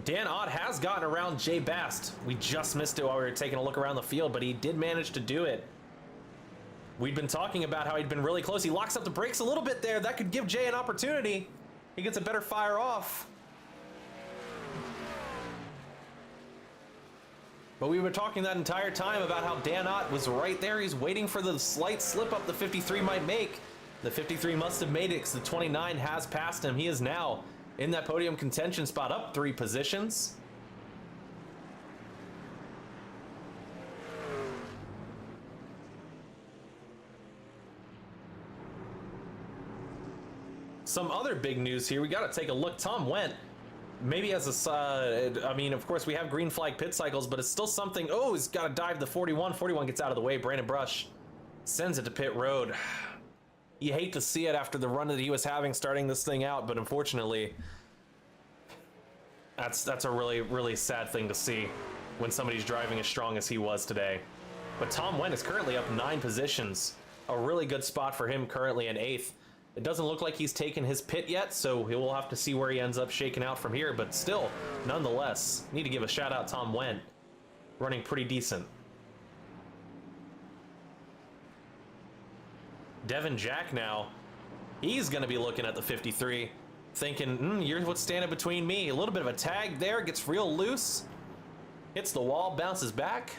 Dan Ott has gotten around Jay Bast. We just missed it while we were taking a look around the field, but he did manage to do it. We'd been talking about how he'd been really close. He locks up the brakes a little bit there. That could give Jay an opportunity. He gets a better fire off. But we were talking that entire time about how Dan Ott was right there. He's waiting for the slight slip up the 53 might make. The 53 must have made it because the 29 has passed him. He is now in that podium contention spot, up 3 positions. Some other big news here. We got to take a look. Tom Wendt, maybe as a, I mean, of course we have green flag pit cycles, but it's still something. Oh, he's got to dive the 41. 41 gets out of the way. Brandon Brush sends it to pit road. You hate to see it after the run that he was having starting this thing out, but unfortunately, that's a really, really sad thing to see when somebody's driving as strong as he was today. But Tom Wendt is currently up 9 positions. A really good spot for him currently in 8th. It doesn't look like he's taken his pit yet, so we'll have to see where he ends up shaking out from here, but still, nonetheless, need to give a shout out Tom Wendt. Running pretty decent. Devin Jack now, he's going to be looking at the 53, thinking, you're what's standing between me. A little bit of a tag there, gets real loose, hits the wall, bounces back,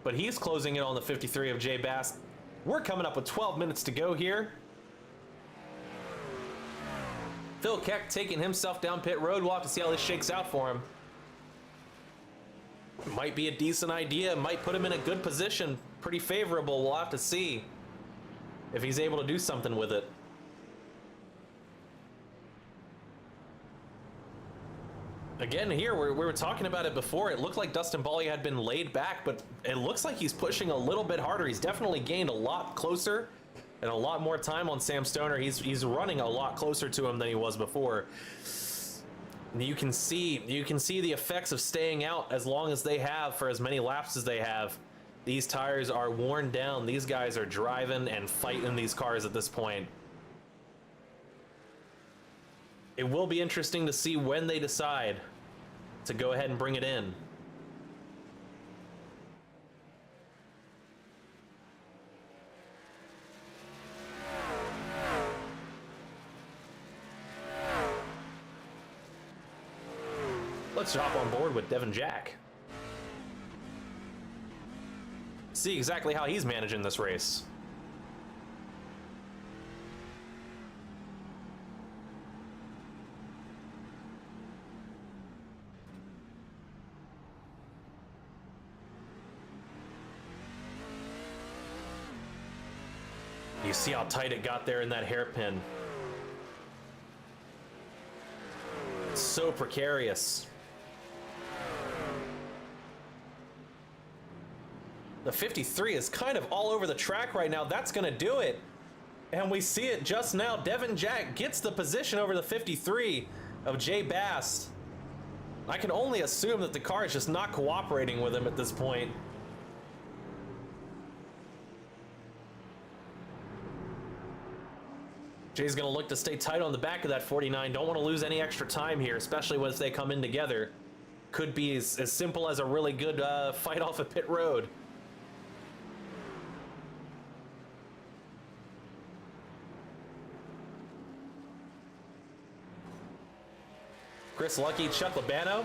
but he's closing in on the 53 of Jay Bast. We're coming up with 12 minutes to go here. Phil Keck taking himself down pit road. We'll have to see how this shakes out for him. Might be a decent idea, might put him in a good position, pretty favorable. We'll have to see if he's able to do something with it. Again, here, we were talking about it before. It looked like Dustin Bally had been laid back, but it looks like he's pushing a little bit harder. He's definitely gained a lot closer and a lot more time on Sam Stoner. He's running a lot closer to him than he was before. You can see the effects of staying out as long as they have for as many laps as they have. These tires are worn down. These guys are driving and fighting these cars at this point. It will be interesting to see when they decide to go ahead and bring it in. Let's hop on board with Devin Jack. See exactly how he's managing this race. You see how tight it got there in that hairpin. It's so precarious. The 53 is kind of all over the track right now. That's going to do it. And we see it just now. Devin Jack gets the position over the 53 of Jay Bass. I can only assume that the car is just not cooperating with him at this point. Jay's going to look to stay tight on the back of that 49. Don't want to lose any extra time here, especially once they come in together. Could be as simple as a really good fight off of pit road. Chris Lucky, Chuck Labano,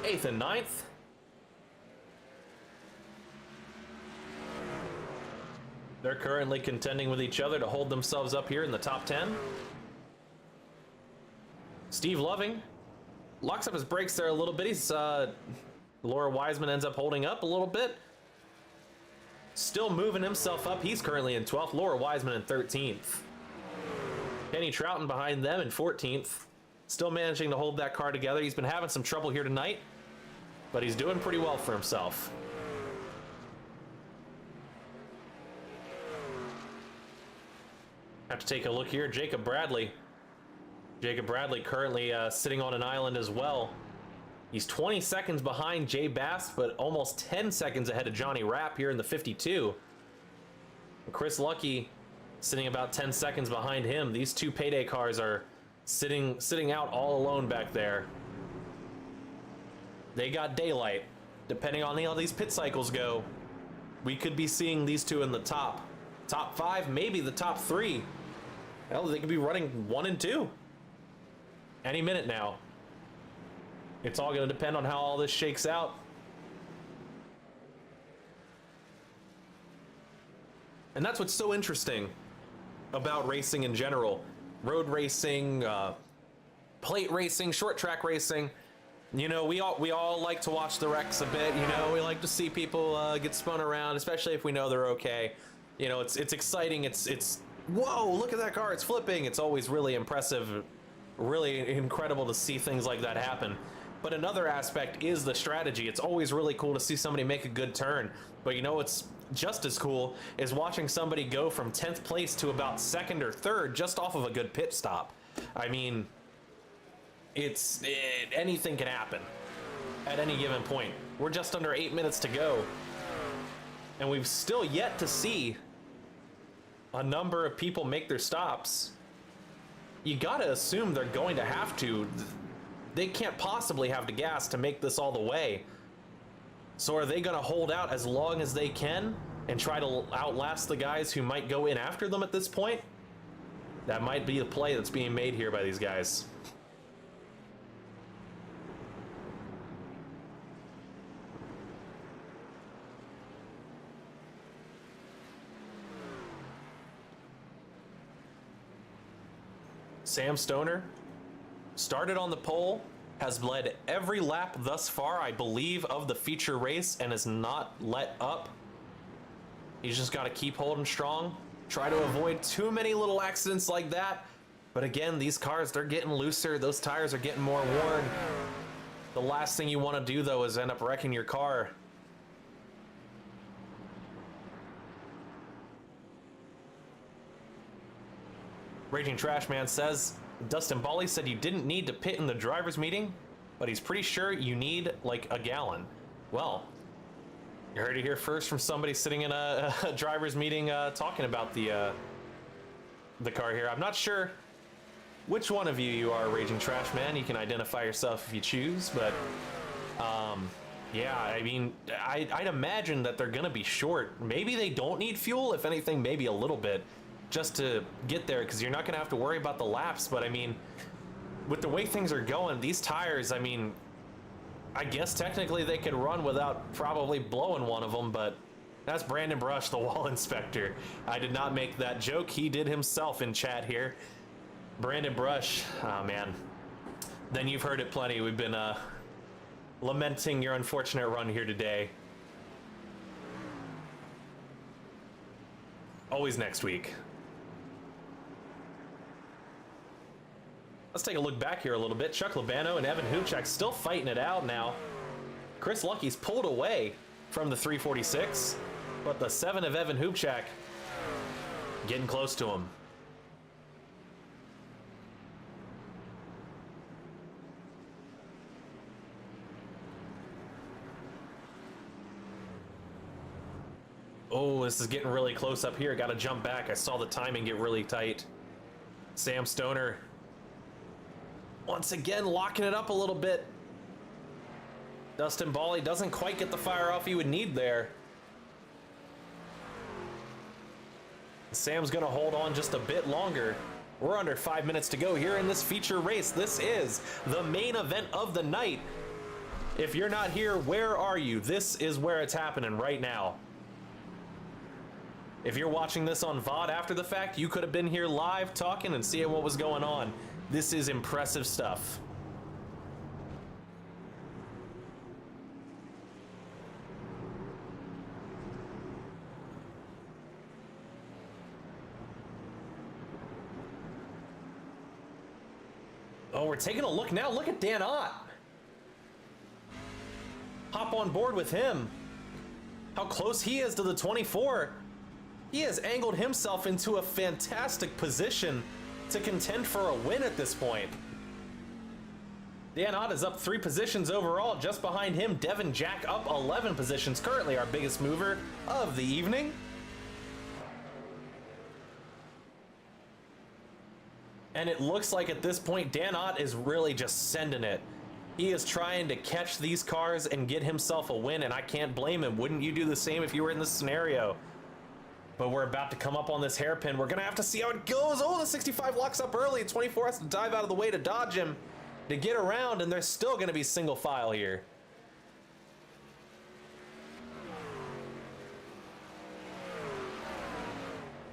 8th and 9th. They're currently contending with each other to hold themselves up here in the top 10. Steve Loving locks up his brakes there a little bit. He's Laura Wiseman ends up holding up a little bit. Still moving himself up. He's currently in 12th. Laura Wiseman in 13th. Kenny Troughton behind them in 14th. Still managing to hold that car together. He's been having some trouble here tonight, but he's doing pretty well for himself. Have to take a look here. Jacob Bradley. Jacob Bradley currently sitting on an island as well. He's 20 seconds behind Jay Bass, but almost 10 seconds ahead of Johnny Rapp here in the 52. And Chris Lucky sitting about 10 seconds behind him. These two payday cars are sitting out all alone back there. They got daylight. Depending on how these pit cycles go, we could be seeing these two in the top 5, maybe the top 3. Hell, they could be running 1 and 2 any minute now. It's all going to depend on how all this shakes out. And that's what's so interesting about racing in general. Road racing, plate racing, short track racing. You know, we all like to watch the wrecks a bit. You know, we like to see people get spun around, especially if we know they're okay. You know, it's exciting. It's whoa, look at that car, it's flipping. It's always really impressive, really incredible to see things like that happen. But another aspect is the strategy. It's always really cool to see somebody make a good turn. But you know what's just as cool is watching somebody go from 10th place to about 2nd or 3rd just off of a good pit stop. I mean, anything can happen at any given point. We're just under 8 minutes to go, and we've still yet to see a number of people make their stops. You gotta assume they're going to have to. They can't possibly have the gas to make this all the way. So are they gonna hold out as long as they can and try to outlast the guys who might go in after them at this point? That might be the play that's being made here by these guys. Sam Stoner started on the pole, has led every lap thus far, I believe, of the feature race, and has not let up. He's just got to keep holding strong, try to avoid too many little accidents like that. But again, these cars, they're getting looser. Those tires are getting more worn. The last thing you want to do, though, is end up wrecking your car. Raging Trash Man says, Dustin Bally said you didn't need to pit in the driver's meeting, but he's pretty sure you need like a gallon. Well, you heard it here first from somebody sitting in a driver's meeting talking about the car here. I'm not sure which one of you are, Raging Trash Man. You can identify yourself if you choose, but yeah, I mean, I'd imagine that they're gonna be short. Maybe they don't need fuel, if anything, maybe a little bit, just to get there, because you're not going to have to worry about the laps. But I mean, with the way things are going, these tires, I mean, I guess technically they could run without probably blowing one of them, but that's Brandon Brush, the wall inspector. I did not make that joke. He did himself in chat here. Brandon Brush, oh man. Then you've heard it plenty. We've been lamenting your unfortunate run here today. Always next week. Let's take a look back here a little bit. Chuck Labano and Evan Hubchak still fighting it out now. Chris Lucky's pulled away from the 346, but the 7 of Evan Hubchak getting close to him. Oh, this is getting really close up here. Got to jump back. I saw the timing get really tight. Sam Stoner once again locking it up a little bit. Dustin Bally doesn't quite get the fire off he would need there. Sam's gonna hold on just a bit longer. We're under 5 minutes to go here in this feature race. This is the main event of the night. If you're not here, where are you? This is where it's happening right now. If you're watching this on VOD after the fact, you could have been here live talking and seeing what was going on. This is impressive stuff. Oh, we're taking a look now. Look at Dan Ott. Hop on board with him. How close he is to the 24. He has angled himself into a fantastic position to contend for a win at this point. Dan Ott is up 3 positions overall. Just behind him, Devin Jack up 11 positions. Currently our biggest mover of the evening. And it looks like at this point, Dan Ott is really just sending it. He is trying to catch these cars and get himself a win, and I can't blame him. Wouldn't you do the same if you were in this scenario? But we're about to come up on this hairpin. We're gonna have to see how it goes. Oh, the 65 locks up early. 24 has to dive out of the way to dodge him to get around, and there's still gonna be single file here.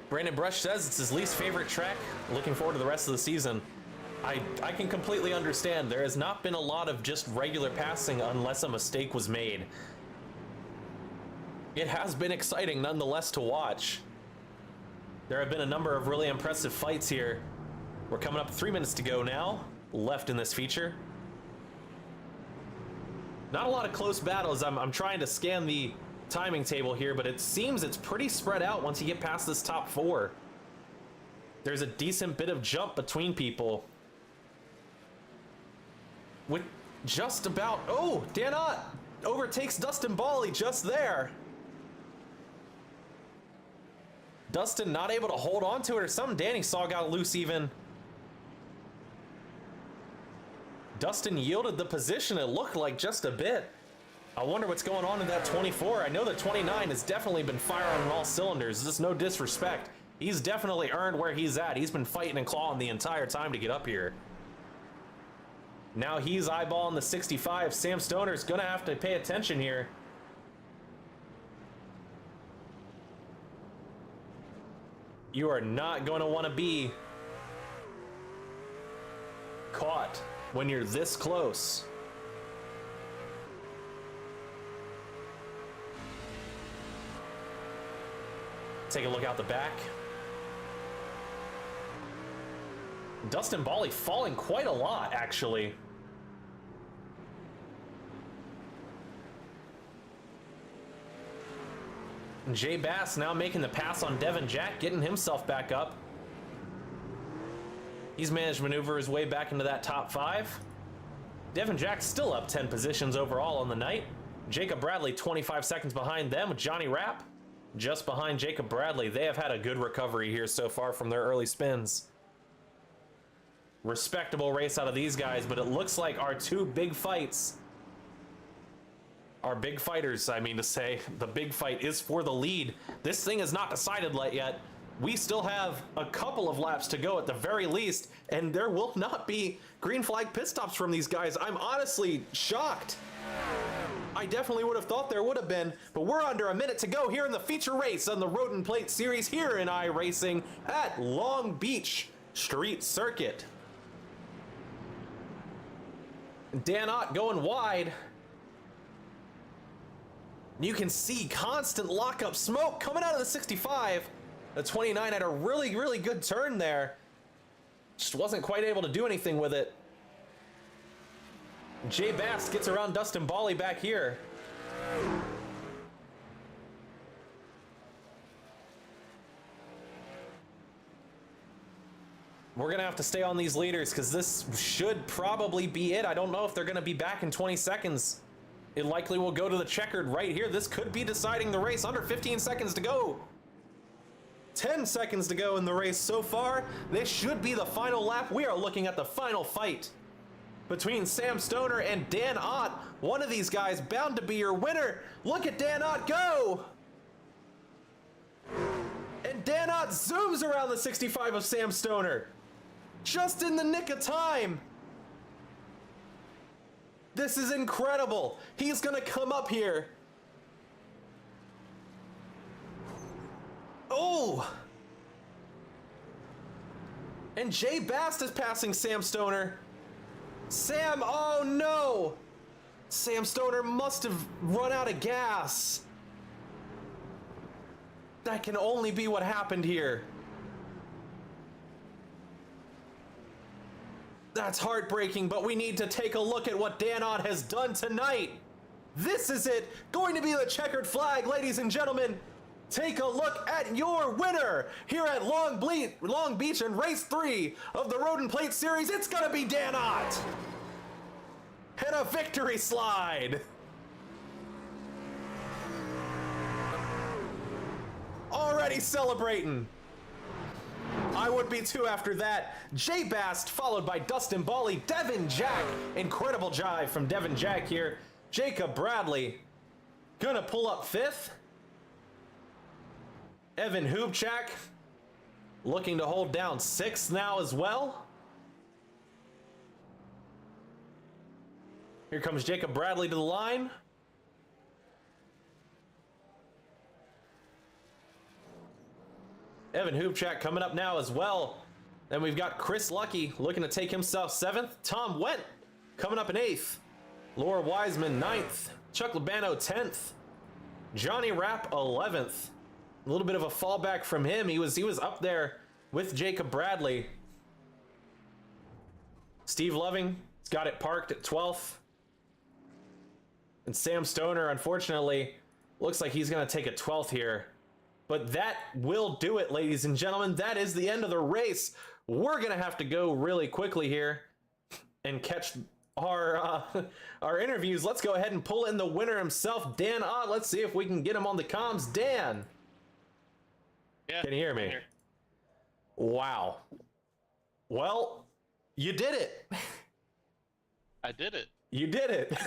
Brandon Brush says it's his least favorite track. Looking forward to the rest of the season. I can completely understand. There has not been a lot of just regular passing unless a mistake was made. It has been exciting nonetheless to watch. There have been a number of really impressive fights here. We're coming up 3 minutes to go now, left in this feature. Not a lot of close battles. I'm trying to scan the timing table here, but it seems it's pretty spread out once you get past this top 4. There's a decent bit of jump between people. With just about, oh, Dan Ott overtakes Dustin Bally just there. Dustin not able to hold on to it, or something Danny saw got loose even. Dustin yielded the position, it looked like, just a bit. I wonder what's going on in that 24. I know the 29 has definitely been firing on all cylinders. This is no disrespect. He's definitely earned where he's at. He's been fighting and clawing the entire time to get up here. Now he's eyeballing the 65. Sam Stoner's gonna have to pay attention here. You are not going to want to be caught when you're this close. Take a look out the back. Dustin Bally falling quite a lot, actually. Jay Bass now making the pass on Devin Jack, getting himself back up. He's managed to maneuver his way back into that top 5. Devin Jack's still up 10 positions overall on the night. Jacob Bradley 25 seconds behind them with Johnny Rapp just behind Jacob Bradley. They have had a good recovery here so far from their early spins. Respectable race out of these guys, but it looks like our 2 big fights, our big fighters, I mean to say, the big fight is for the lead. This thing is not decided yet. We still have a couple of laps to go at the very least, and there will not be green flag pit stops from these guys. I'm honestly shocked. I definitely would have thought there would have been, but we're under a minute to go here in the feature race on the Road and Plate Series here in iRacing at Long Beach Street Circuit. Dan Ott going wide. You can see constant lockup smoke coming out of the 65. The 29 had a really, really good turn there. Just wasn't quite able to do anything with it. Jay Bast gets around Dustin Bally back here. We're going to have to stay on these leaders because this should probably be it. I don't know if they're going to be back in 20 seconds. It likely will go to the checkered right here. This could be deciding the race. Under 15 seconds to go. 10 seconds to go in the race so far. This should be the final lap. We are looking at the final fight between Sam Stoner and Dan Ott. One of these guys bound to be your winner. Look at Dan Ott go. And Dan Ott zooms around the 65 of Sam Stoner. Just in the nick of time. This is incredible. He's gonna come up here. Oh! And Jay Bast is passing Sam Stoner. Sam, oh no! Sam Stoner must have run out of gas. That can only be what happened here. That's heartbreaking, but we need to take a look at what Dan Ott has done tonight. This is it, going to be the checkered flag, ladies and gentlemen. Take a look at your winner here at Long Beach in race 3 of the Road and Plate Series. It's gonna be Dan Ott. And a victory slide. Already celebrating. I would be too after that. Jay Bast followed by Dustin Bally, Devin Jack. Incredible jive from Devin Jack here. Jacob Bradley gonna pull up 5th. Evan Hubchak looking to hold down 6th now as well. Here comes Jacob Bradley to the line. Evan Hubchak coming up now as well. Then we've got Chris Lucky looking to take himself 7th. Tom Wendt coming up in 8th. Laura Wiseman 9th. Chuck Labano 10th. Johnny Rapp 11th. A little bit of a fallback from him. He was up there with Jacob Bradley. Steve Loving has got it parked at 12th. And Sam Stoner, unfortunately, looks like he's going to take a 12th here. But that will do it, ladies and gentlemen. That is the end of the race. We're going to have to go really quickly here and catch our interviews. Let's go ahead and pull in the winner himself, Dan Ott. Let's see if we can get him on the comms. Dan. Yeah, can you hear me? Wow. Well, you did it. I did it. You did it.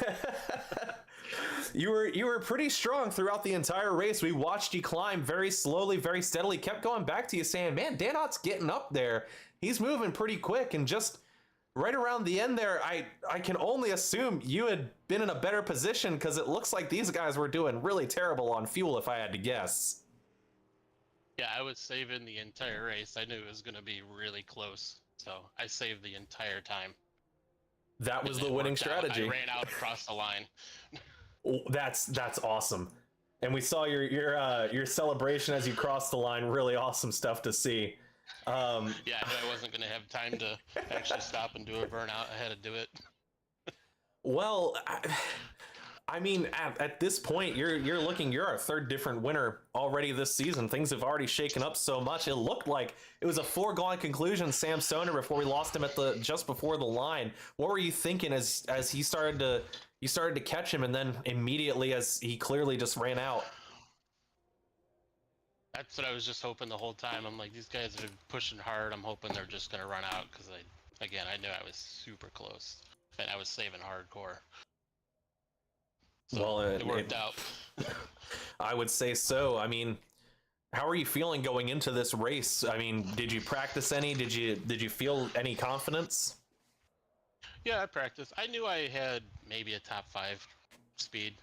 You were pretty strong throughout the entire race. We watched you climb very slowly, very steadily, kept going back to you saying, man, Dan Ott's getting up there. He's moving pretty quick. And just right around the end there, I can only assume you had been in a better position because it looks like these guys were doing really terrible on fuel, if I had to guess. Yeah, I was saving the entire race. I knew it was going to be really close. So I saved the entire time. That was the winning strategy. I ran out across the line. Oh, that's awesome. And we saw your celebration as you crossed the line. Really awesome stuff to see. Yeah, I knew I wasn't going to have time to actually stop and do a burnout. I had to do it. Well, I mean, at this point, you're our 3rd different winner already this season. Things have already shaken up so much. It looked like it was a foregone conclusion, Sam Stoner, before we lost him just before the line. What were you thinking as he started to catch him, and then immediately as he clearly just ran out? That's what I was just hoping the whole time. I'm like, these guys have been pushing hard. I'm hoping they're just going to run out because I knew I was super close and I was saving hardcore. So well, it worked out. I would say so. I mean, how are you feeling going into this race? I mean, did you practice any? Did you feel any confidence? Yeah, I practiced. I knew I had maybe a top 5 speed,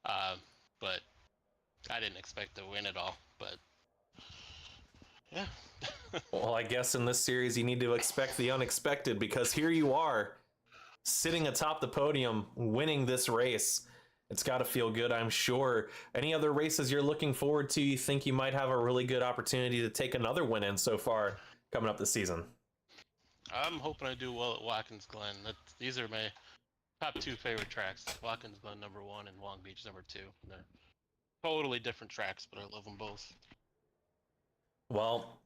but I didn't expect to win it all. But yeah. Well, I guess in this series you need to expect the unexpected, because here you are, sitting atop the podium, winning this race. It's got to feel good, I'm sure. Any other races you're looking forward to? You think you might have a really good opportunity to take another win in so far coming up this season? I'm hoping I do well at Watkins Glen. These are my top 2 favorite tracks. Watkins Glen #1 and Long Beach #2. They're totally different tracks, but I love them both. Well,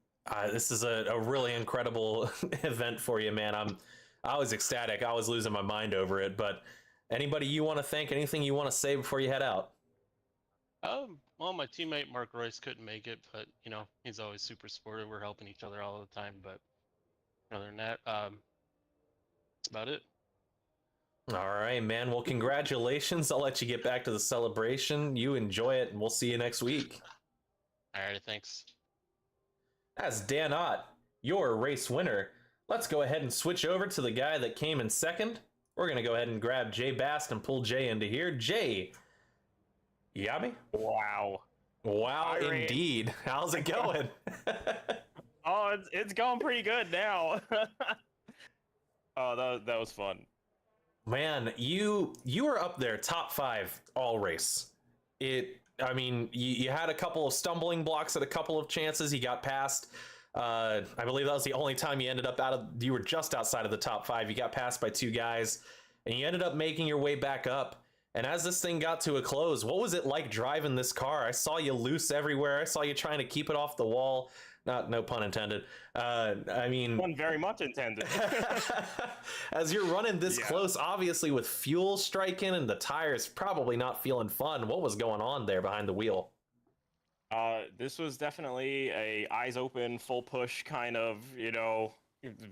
this is a really incredible event for you, man. I was ecstatic. I was losing my mind over it. But anybody you want to thank? Anything you want to say before you head out? Well, my teammate Mark Royce couldn't make it, but you know he's always super supportive. We're helping each other all the time. But other than that, that's about it. All right, man. Well, congratulations. I'll let you get back to the celebration. You enjoy it, and we'll see you next week. All right, thanks. As Dan Ott, your race winner. Let's go ahead and switch over to the guy that came in second. We're going to go ahead and grab Jay Bast and pull Jay into here. Jay, you got me? Wow. Wow, indeed. How's it going? Oh, it's going pretty good now. Oh, that was fun. Man, you were up there, top 5 all race. I mean, you had a couple of stumbling blocks at a couple of chances. You got past. I believe that was the only time you ended up you were just outside of the top 5. You got passed by 2 guys, and you ended up making your way back up. And as this thing got to a close, what was it like driving this car? I saw you loose everywhere. I saw you trying to keep it off the wall. No pun intended. I mean, One very much intended. as you're running this close, obviously with fuel striking and the tires probably not feeling fun. What was going on there behind the wheel? This was definitely a eyes open, full push kind of,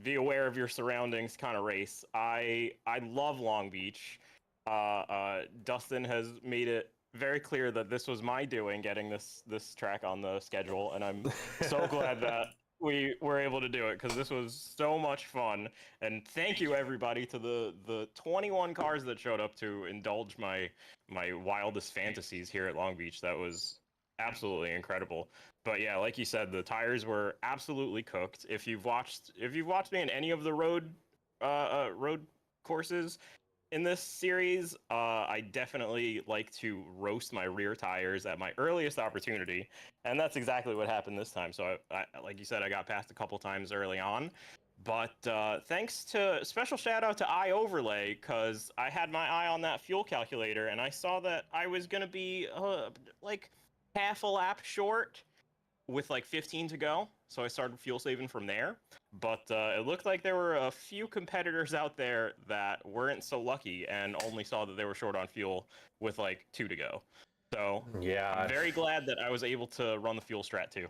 be aware of your surroundings kind of race. I love Long Beach. Dustin has made it very clear that this was my doing, getting this track on the schedule, and I'm so glad that we were able to do it, because this was so much fun. And thank you everybody to the 21 cars that showed up to indulge my wildest fantasies here at Long Beach. That was absolutely incredible. But yeah, like you said, the tires were absolutely cooked. If you've watched me in any of the road courses in this series, I definitely like to roast my rear tires at my earliest opportunity, and that's exactly what happened this time. So, I like you said, I got passed a couple times early on, but thanks to special shout out to iOverlay, because I had my eye on that fuel calculator, and I saw that I was gonna be like half a lap short with like 15 to go. So I started fuel saving from there. But it looked like there were a few competitors out there that weren't so lucky and only saw that they were short on fuel with like 2 to go. So yeah, I'm very glad that I was able to run the fuel strat too.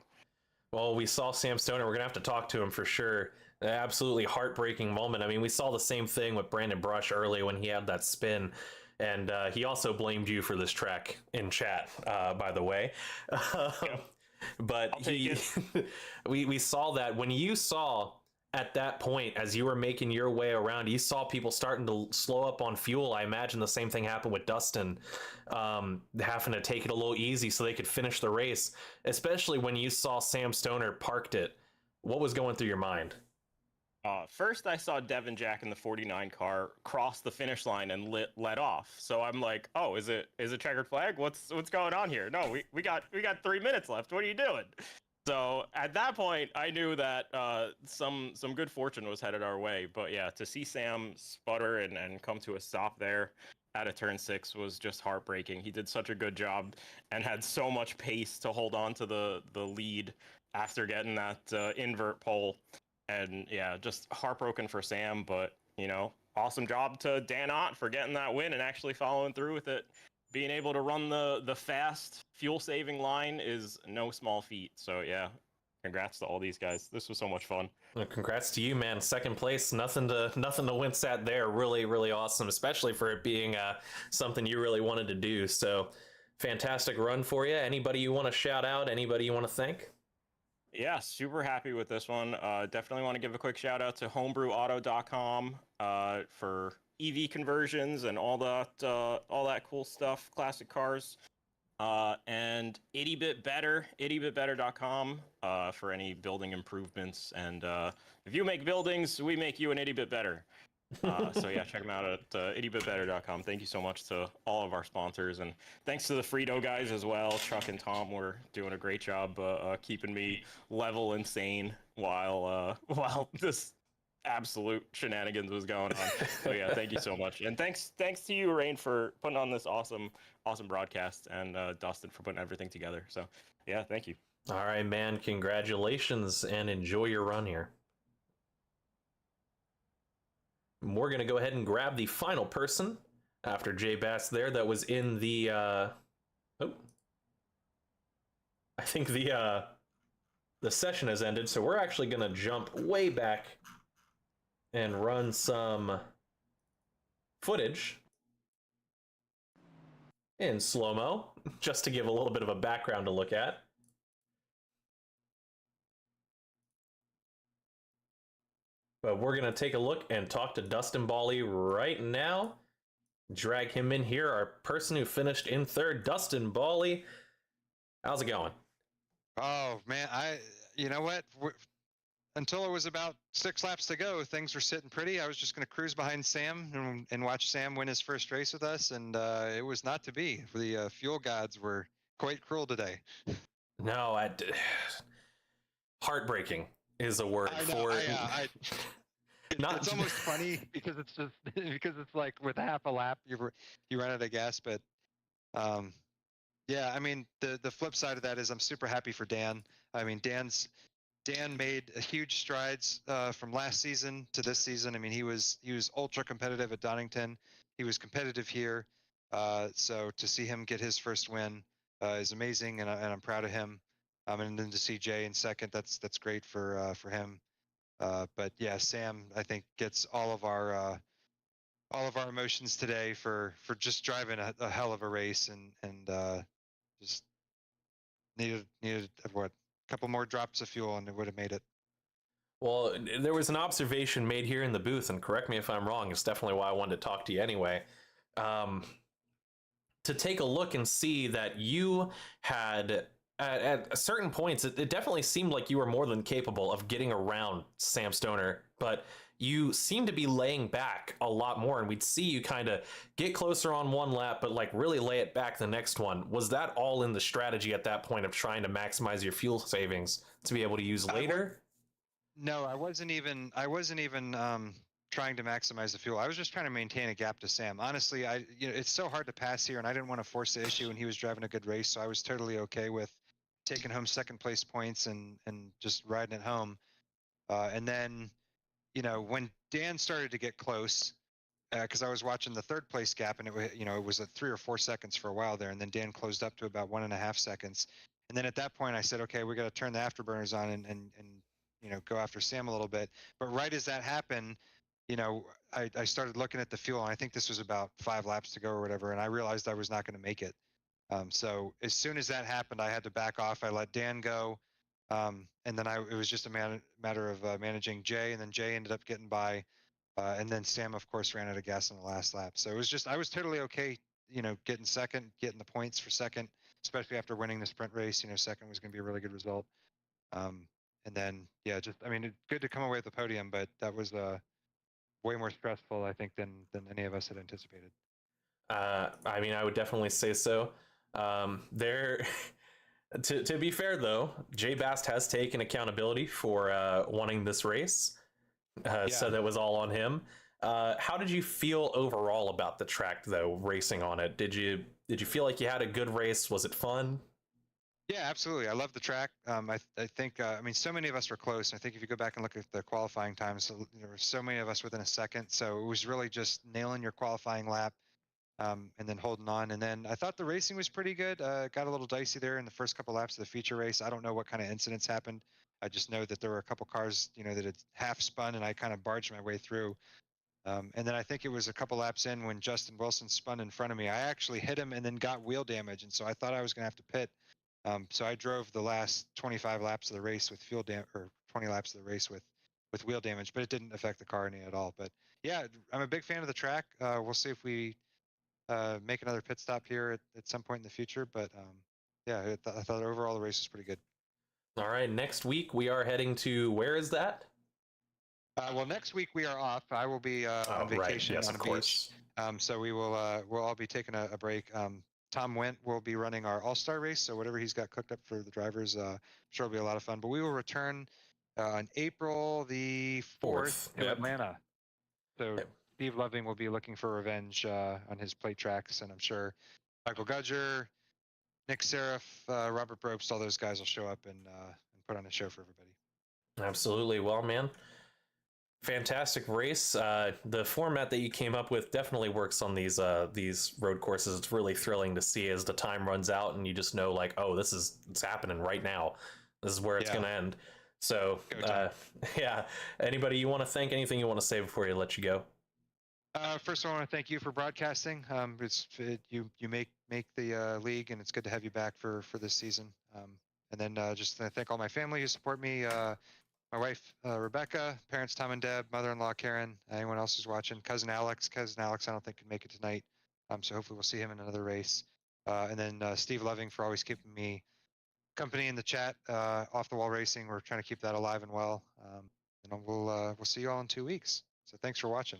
Well, we saw Sam Stoner. We're going to have to talk to him for sure. An absolutely heartbreaking moment. I mean, we saw the same thing with Brandon Brush early when he had that spin. And he also blamed you for this track in chat, by the way. But we saw that when you saw at that point, as you were making your way around, you saw people starting to slow up on fuel. I imagine the same thing happened with Dustin, having to take it a little easy so they could finish the race, especially when you saw Sam Stoner parked it. What was going through your mind? First, I saw Devin Jack in the 49 car cross the finish line and let off. So I'm like, oh, is it checkered flag? What's going on here? No, we got 3 minutes left. What are you doing? So at that point, I knew that some good fortune was headed our way. But yeah, to see Sam sputter and come to a stop there at a turn 6 was just heartbreaking. He did such a good job and had so much pace to hold on to the lead after getting that invert pole. And yeah, just heartbroken for Sam, but awesome job to Dan Ott for getting that win and actually following through with it. Being able to run the fast fuel saving line is no small feat. So yeah, congrats to all these guys. This was so much fun. Well, congrats to you, man. Second place, nothing to wince at there. Really, really awesome, especially for it being something you really wanted to do. So fantastic run for you. Anybody you want to shout out? Anybody you want to thank? Yeah, super happy with this one. Definitely want to give a quick shout out to homebrewauto.com for EV conversions and all that cool stuff, classic cars. And ittybitbetter.com for any building improvements. And if you make buildings, we make you an itty bit better. So yeah, check them out at ittybitbetter.com. Thank you so much to all of our sponsors, and thanks to the Frito guys as well. Chuck and Tom were doing a great job keeping me level and sane while this absolute shenanigans was going on. So yeah, thank you so much, and thanks to you, Rain, for putting on this awesome broadcast, and Dustin for putting everything together. So yeah, thank you. All right, man. Congratulations and enjoy your run here. We're going to go ahead and grab the final person after Jay Bass there that was in the I think the session has ended, so we're actually going to jump way back and run some footage in slow-mo just to give a little bit of a background to look at. But we're going to take a look and talk to Dustin Bally right now. Drag him in here, our person who finished in third, Dustin Bally. How's it going? Oh man, you know what? Until it was about 6 laps to go, things were sitting pretty. I was just going to cruise behind Sam and watch Sam win his first race with us, and it was not to be. The fuel gods were quite cruel today. No, heartbreaking is a word for it. It's almost funny because it's just because it's like with half a lap you run out of gas, but yeah, I mean the flip side of that is I'm super happy for Dan. I mean Dan made huge strides from last season to this season. I mean he was ultra competitive at Donington. He was competitive here, so to see him get his first win is amazing, and I'm proud of him. And then to see Jay in second, that's great for him. But yeah, Sam, I think gets all of our emotions today for just driving a hell of a race, and just needed what, a couple more drops of fuel and it would have made it. Well, there was an observation made here in the booth, and correct me if I'm wrong, it's definitely why I wanted to talk to you anyway. To take a look and see that you had, at certain points, it definitely seemed like you were more than capable of getting around Sam Stoner, but you seem to be laying back a lot more, and we'd see you kind of get closer on one lap, but like really lay it back the next one. Was that all in the strategy at that point of trying to maximize your fuel savings to be able to use later? No, I wasn't even trying to maximize the fuel. I was just trying to maintain a gap to Sam. Honestly, it's so hard to pass here, and I didn't want to force the issue, and he was driving a good race, so I was totally okay with taking home second place points and just riding it home. And then, when Dan started to get close, because I was watching the third place gap, and it was at 3 or 4 seconds for a while there, and then Dan closed up to about 1.5 seconds. And then at that point, I said, okay, we got to turn the afterburners on and go after Sam a little bit. But right as that happened, I started looking at the fuel, and I think this was about 5 laps to go or whatever, and I realized I was not going to make it. So as soon as that happened, I had to back off. I let Dan go, and then it was just a matter of managing Jay, and then Jay ended up getting by, and then Sam, of course, ran out of gas in the last lap. So it was just I was totally okay, getting second, getting the points for second, especially after winning the sprint race. Second was going to be a really good result. And then yeah, it's good to come away with the podium, but that was way more stressful, I think, than any of us had anticipated. I would definitely say so. There, to be fair though, Jay Bast has taken accountability for wanting this race, so that was all on him. How did you feel overall about the track though, racing on it? Did you feel like you had a good race? Was it fun? Yeah, absolutely. I love the track. I think so many of us were close. I think if you go back and look at the qualifying times, there were so many of us within a second. So it was really just nailing your qualifying lap, and then holding on. And then I thought the racing was pretty good. Got a little dicey there in the first couple laps of the feature race. I don't know what kind of incidents happened. I just know that there were a couple cars, that had half spun, and I kind of barged my way through. And then I think it was a couple laps in when Justin Wilson spun in front of me. I actually hit him and then got wheel damage, and so I thought I was going to have to pit. So I drove the last 25 laps of the race with or 20 laps of the race with wheel damage, but it didn't affect the car any at all. But yeah, I'm a big fan of the track. We'll see if we make another pit stop here at some point in the future. But yeah, I thought overall the race was pretty good. All right, next week we are heading to, where is that? Well, next week we are off. I will be on vacation yes, on of the course. beach. So we'll all be taking a break. Tom Wendt will be running our All-Star race, so whatever he's got cooked up for the drivers, sure will be a lot of fun. But we will return on April the 4th Yep. in Atlanta. So Yep. Steve Loving will be looking for revenge on his plate tracks, and I'm sure Michael Gudger, Nick Seraph, Robert Probst, all those guys will show up and put on a show for everybody. Absolutely. Well, man, fantastic race. The format that you came up with definitely works on these road courses. It's really thrilling to see as the time runs out and you just know, like, oh, it's happening right now. This is where it's going to end. So, yeah. Anybody you want to thank? Anything you want to say before you let you go? First, I want to thank you for broadcasting. You make the league, and it's good to have you back for this season. And then just thank all my family who support me. My wife Rebecca, parents Tom and Deb, mother-in-law Karen, anyone else who's watching, cousin Alex. Cousin Alex, I don't think could make it tonight. So hopefully we'll see him in another race. And then Steve Loving for always keeping me company in the chat. Off the Wall Racing, we're trying to keep that alive and well. And we'll see you all in 2 weeks. So thanks for watching.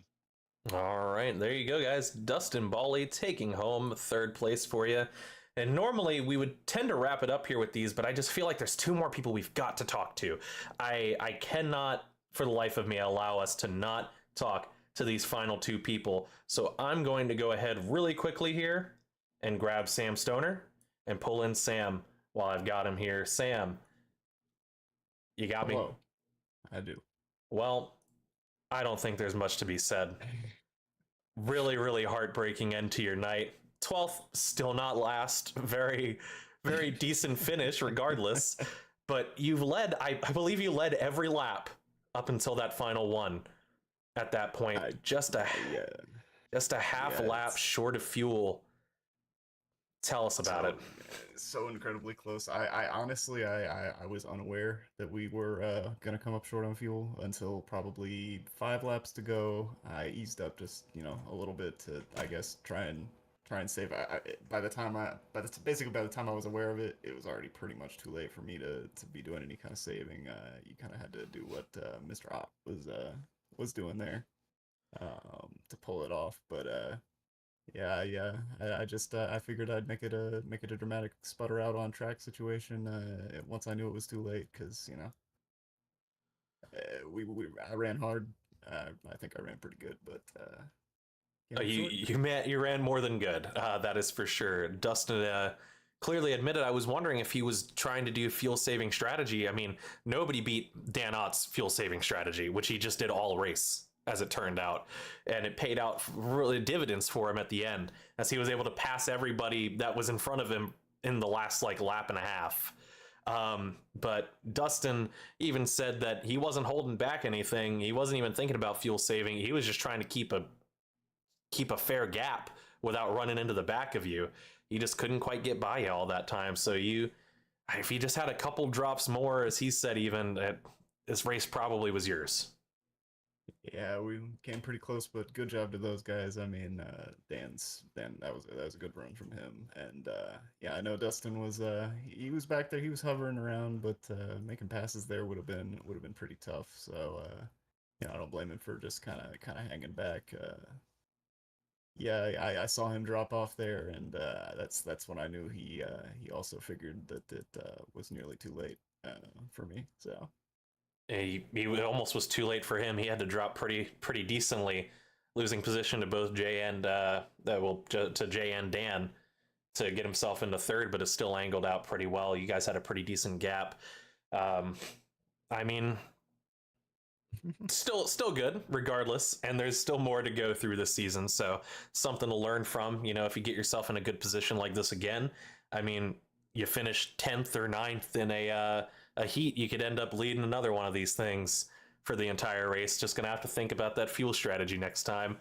All right, there you go, guys. Dustin Bawley taking home third place for you. And normally we would tend to wrap it up here with these, but I just feel like there's two more people we've got to talk to. I cannot, for the life of me, allow us to not talk to these final two people. So I'm going to go ahead really quickly here and grab Sam Stoner and pull in Sam while I've got him here. Sam, you got me? Hello. I do. Well, I don't think there's much to be said. Really, really heartbreaking end to your night. 12th, still not last. Very, very decent finish regardless. But you've led, I believe you led every lap up until that final one. At that point, just a half lap short of fuel. Tell us about it. So incredibly close. I honestly, I was unaware that we were gonna come up short on fuel until probably 5 laps to go. I eased up just a little bit to, I guess, try and save. By the time I was aware of it, it was already pretty much too late for me to be doing any kind of saving. You kind of had to do what Mr. Op was doing there to pull it off, but yeah. I figured I'd make it a dramatic sputter out on track situation once I knew it was too late, because I ran hard. I think I ran pretty good, but you ran more than good. That is for sure. Dustin clearly admitted. I was wondering if he was trying to do fuel saving strategy. I mean, nobody beat Dan Ott's fuel saving strategy, which he just did all race, as it turned out, and it paid out really dividends for him at the end, as he was able to pass everybody that was in front of him in the last lap and a half. But Dustin even said that he wasn't holding back anything. He wasn't even thinking about fuel saving. He was just trying to keep a fair gap without running into the back of you. He just couldn't quite get by you all that time. So if you just had a couple drops more, as he said, even this race probably was yours. Yeah, we came pretty close, but good job to those guys. I mean, Dan, that was a good run from him, and yeah, I know Dustin was he was back there, he was hovering around, but making passes there would have been pretty tough. So I don't blame him for just kind of hanging back. Yeah, I saw him drop off there, and that's when I knew he also figured that it was nearly too late for me. So. He almost was too late for him. He had to drop pretty decently, losing position to both Jay and to Jay and Dan to get himself into third, but it still angled out pretty well. You guys had a pretty decent gap. I mean, still good regardless, and there's still more to go through this season, so something to learn from. If you get yourself in a good position like this again, I mean, you finish 10th or 9th in a heat, you could end up leading another one of these things for the entire race. Just gonna have to think about that fuel strategy next time.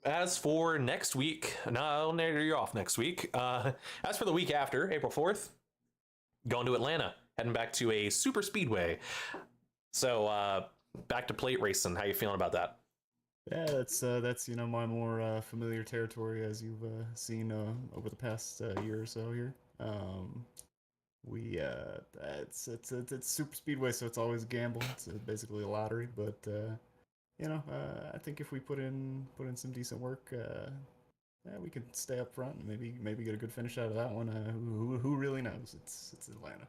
As for next week, no, you're off next week. As for the week after, April 4th, going to Atlanta, heading back to a super speedway. So back to plate racing. How you feeling about that? Yeah, that's my more familiar territory, as you've seen over the past year or so here. It's super speedway, so it's always a gamble. It's basically a lottery, but I think if we put in some decent work, yeah, we could stay up front and maybe get a good finish out of that one. Who really knows? It's Atlanta.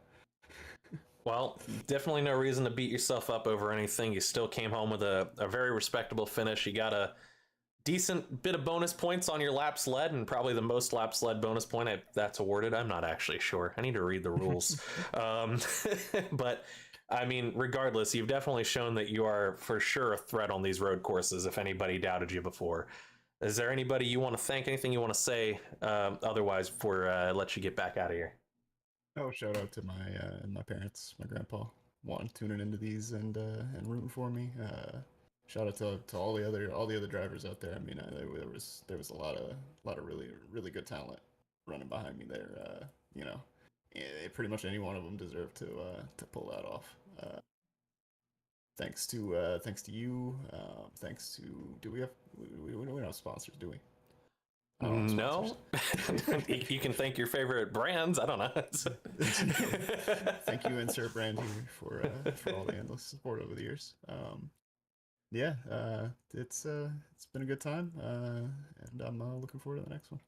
Well, definitely no reason to beat yourself up over anything. You still came home with a very respectable finish. You got a decent bit of bonus points on your laps led, and probably the most laps led bonus point that's awarded. I'm not actually sure. I need to read the rules. But I mean, regardless, you've definitely shown that you are for sure a threat on these road courses if anybody doubted you before. Is there anybody you want to thank, anything you want to say otherwise before I let you get back out of here? Oh, shout out to my parents, my grandpa, tuning into these and rooting for me. Shout out to all the other drivers out there. I mean, there was a lot of really good talent running behind me there. You know, pretty much any one of them deserved to pull that off. Thanks to you. Thanks to we don't have sponsors, do we? No. You can thank your favorite brands. I don't know. Thank you, insert brand here, for all the endless support over the years. Yeah, it's been a good time, and I'm looking forward to the next one.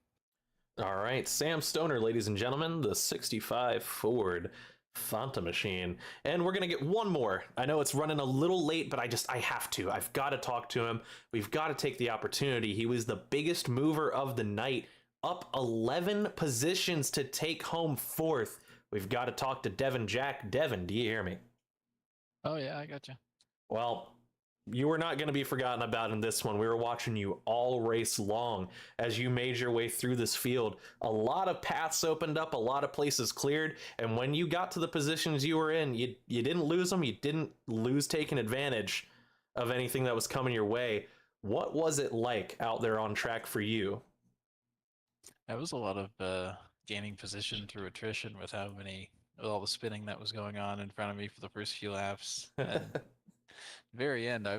All right, Sam Stoner, ladies and gentlemen, the 65 Ford Fanta machine. And we're gonna get one more. I know it's running a little late, but I've got to talk to him. We've got to take the opportunity. He was the biggest mover of the night, up 11 positions to take home fourth. We've got to talk to Devin Jack. Devin, do you hear me? Oh yeah, I got you. Well, you were not going to be forgotten about in this one. We were watching you all race long as you made your way through this field. A lot of paths opened up, a lot of places cleared, and when you got to the positions you were in, you didn't lose them. You didn't lose taking advantage of anything that was coming your way. What was it like out there on track for you? That was a lot of gaining position through attrition with all the spinning that was going on in front of me for the first few laps. And very end, I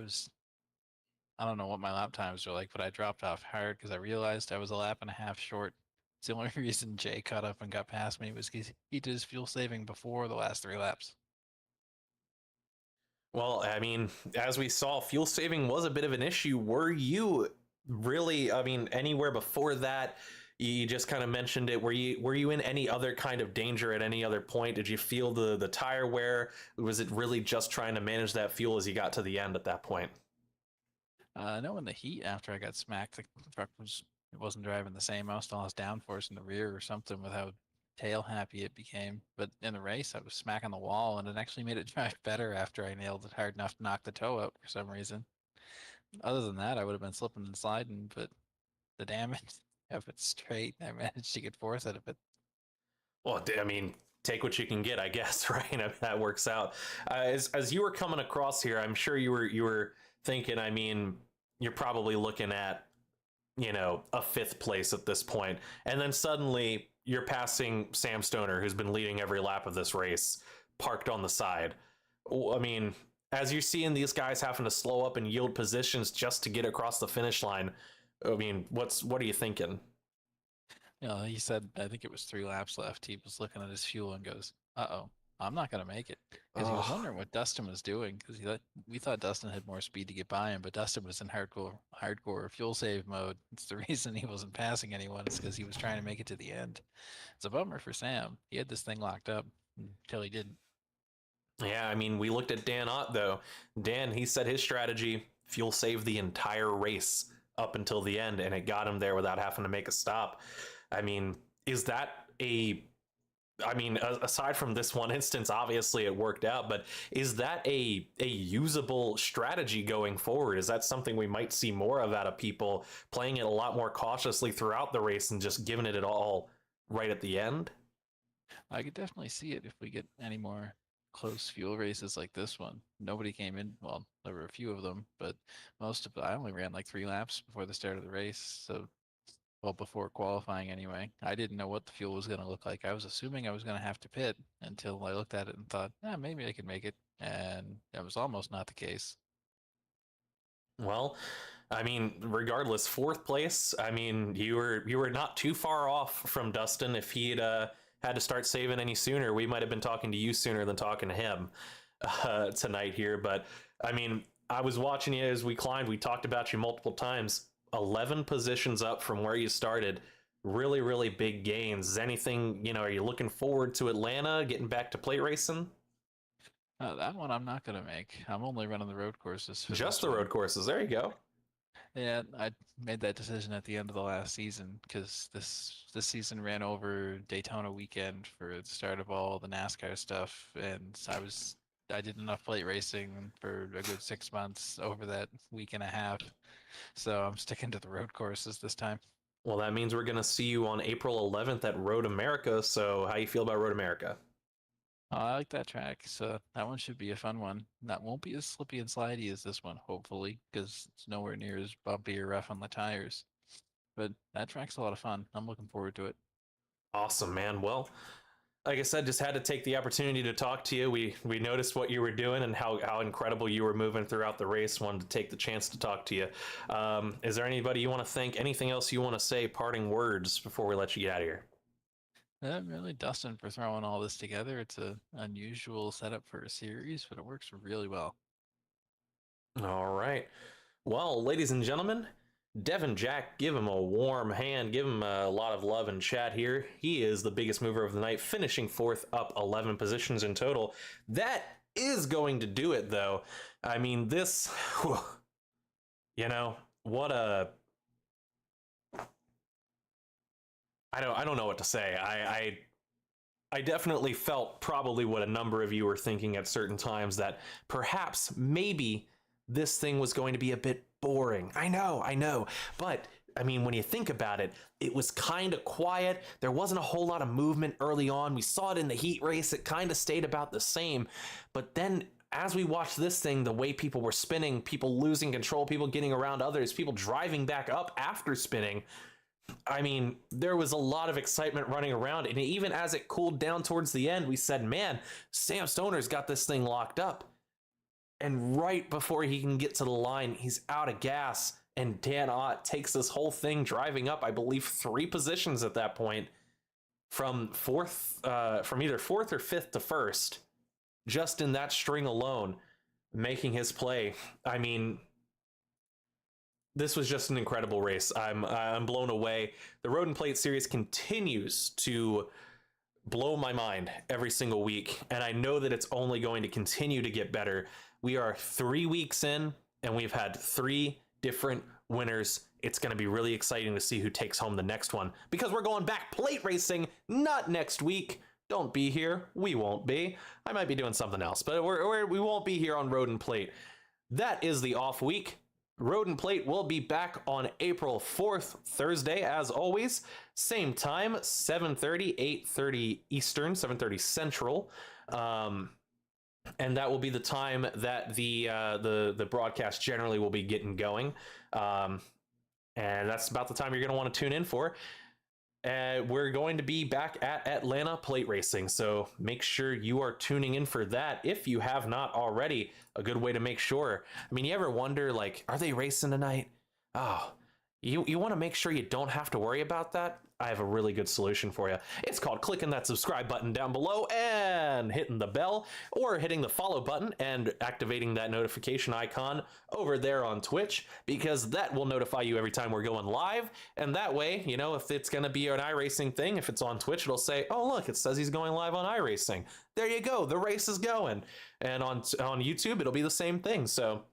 don't know what my lap times were like, but I dropped off hard because I realized I was a lap and a half short. It's the only reason Jay caught up and got past me was because he did his fuel saving before the last 3 laps. Well, I mean, as we saw, fuel saving was a bit of an issue. Were you really, I mean, anywhere before that? You just kind of mentioned it. Were you in any other kind of danger at any other point? Did you feel the tire wear? Was it really just trying to manage that fuel as you got to the end at that point? No, in the heat after I got smacked, the truck wasn't driving the same. I was still downforce in the rear or something with how tail happy it became. But in the race, I was smacking the wall, and it actually made it drive better after I nailed it hard enough to knock the toe out for some reason. Other than that, I would have been slipping and sliding, but the damage of it straight, I managed to get fourth out of it. Well, I mean, take what you can get, I guess, right? I mean, that works out. As you were coming across here, I'm sure you were thinking, I mean, you're probably looking at, you know, a 5th place at this point, and then suddenly you're passing Sam Stoner, who's been leading every lap of this race, parked on the side. I mean, as you're seeing these guys having to slow up and yield positions just to get across the finish line, I mean, what are you thinking? You know, he said, I think it was 3 laps left. He was looking at his fuel and goes, "Uh-oh, I'm not going to make it." Because he was wondering what Dustin was doing. Because we thought Dustin had more speed to get by him, but Dustin was in hardcore fuel save mode. It's the reason he wasn't passing anyone. It's because he was trying to make it to the end. It's a bummer for Sam. He had this thing locked up until he didn't. Yeah, I mean, we looked at Dan Ott, though. Dan, he said his strategy, fuel save the entire race up until the end, and it got him there without having to make a stop. I mean, is that aside from this one instance, obviously it worked out, but is that a usable strategy going forward? Is that something we might see more of out of people playing it a lot more cautiously throughout the race and just giving it all right at the end? I could definitely see it if we get any more close fuel races like this one. Nobody came in. Well, there were a few of them, but I only ran like 3 laps before the start of the race. So, well, before qualifying anyway. I didn't know what the fuel was going to look like. I was assuming I was going to have to pit until I looked at it and thought, maybe I could make it. And that was almost not the case. Well, I mean, regardless, 4th place. I mean, you were not too far off from Dustin. If he'd had to start saving any sooner, we might have been talking to you sooner than talking to him tonight here. But I mean, I was watching you as we climbed. We talked about you multiple times. 11 positions up from where you started. Really, really big gains. Is anything, are you looking forward to Atlanta, getting back to plate racing? That one I'm not gonna make. I'm only running the road courses for Just this the one. road courses. There you go. Yeah, I made that decision at the end of the last season because this season ran over Daytona weekend for the start of all the NASCAR stuff, and I did enough plate racing for a good 6 months over that week and a half, so I'm sticking to the road courses this time. Well, that means we're going to see you on April 11th at Road America. So, how you feel about Road America? Oh, I like that track, so that one should be a fun one. That won't be as slippy and slidey as this one, hopefully, because it's nowhere near as bumpy or rough on the tires. But that track's a lot of fun. I'm looking forward to it. Awesome, man. Well, like I said, just had to take the opportunity to talk to you. We noticed what you were doing and how incredible you were moving throughout the race. Wanted to take the chance to talk to you. Is there anybody you want to thank? Anything else you want to say? Parting words before we let you get out of here? Really, Dustin, for throwing all this together. It's a unusual setup for a series, but it works really well. All right. Well, ladies and gentlemen, Devin Jack, give him a warm hand. Give him a lot of love in chat here. He is the biggest mover of the night, finishing fourth, up 11 positions in total. That is going to do it, though. I mean, this, whew, you know, what a... I don't know what to say. I definitely felt probably what a number of you were thinking at certain times, that perhaps, maybe, this thing was going to be a bit boring. I know. But, I mean, when you think about it, it was kind of quiet. There wasn't a whole lot of movement early on. We saw it in the heat race. It kind of stayed about the same. But then, as we watched this thing, the way people were spinning, people losing control, people getting around others, people driving back up after spinning, I mean, there was a lot of excitement running around. And even as it cooled down towards the end, we said, man, Sam Stoner's got this thing locked up. And right before he can get to the line, he's out of gas. And Dan Ott takes this whole thing driving up, I believe, 3 positions at that point, from either fourth or fifth to first, just in that string alone, making his play. I mean, this was just an incredible race. I'm blown away. The Road and Plate series continues to blow my mind every single week, and I know that it's only going to continue to get better. We are 3 weeks in, and we've had 3 different winners. It's going to be really exciting to see who takes home the next one, because we're going back plate racing, not next week. Don't be here. We won't be. I might be doing something else, but we won't be here on Road and Plate. That is the off week. Road and Plate will be back on April 4th, Thursday, as always. Same time, 7:30, 8:30 Eastern, 7:30 Central. And that will be the time that the broadcast generally will be getting going. And that's about the time you're going to want to tune in for. We're going to be back at Atlanta Plate Racing, so make sure you are tuning in for that if you have not already. A good way to make sure. I mean, you ever wonder, like, are they racing tonight? Oh, you want to make sure you don't have to worry about that? I have a really good solution for you. It's called clicking that subscribe button down below and hitting the bell, or hitting the follow button and activating that notification icon over there on Twitch, because that will notify you every time we're going live. And that way, you know, if it's going to be an iRacing thing, if it's on Twitch, it'll say, oh, look, it says he's going live on iRacing. There you go. The race is going. And on YouTube, it'll be the same thing. So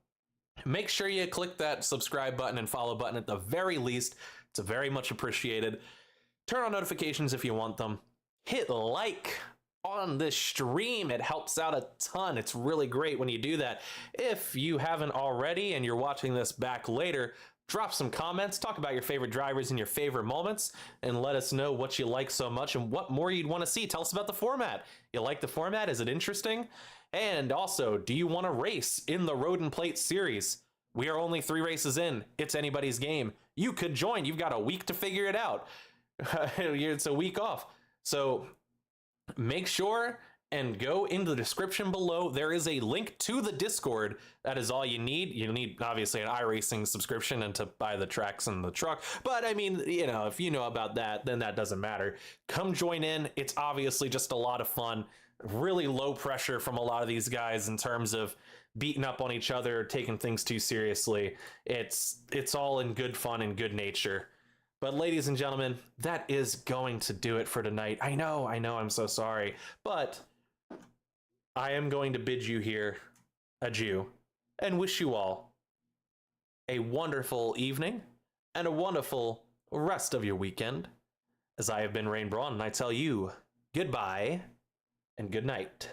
make sure you click that subscribe button and follow button at the very least. It's very much appreciated. Turn on notifications if you want them. Hit like on this stream. It helps out a ton. It's really great when you do that. If you haven't already and you're watching this back later, drop some comments, talk about your favorite drivers and your favorite moments, and let us know what you like so much and what more you'd want to see. Tell us about the format. You like the format? Is it interesting? And also, do you want to race in the Road and Plate series? We are only 3 races in. It's anybody's game. You could join. You've got a week to figure it out. It's a week off. So make sure and go into the description below. There is a link to the Discord. That is all you need. You need, obviously, an iRacing subscription and to buy the tracks and the truck. But I mean, you know, if you know about that, then that doesn't matter. Come join in. It's obviously just a lot of fun. Really low pressure from a lot of these guys in terms of beating up on each other, taking things too seriously. It's all in good fun and good nature. But ladies and gentlemen, that is going to do it for tonight. I know, I'm so sorry. But I am going to bid you here adieu and wish you all a wonderful evening and a wonderful rest of your weekend. As I have been Rain Braun, and I tell you goodbye and good night.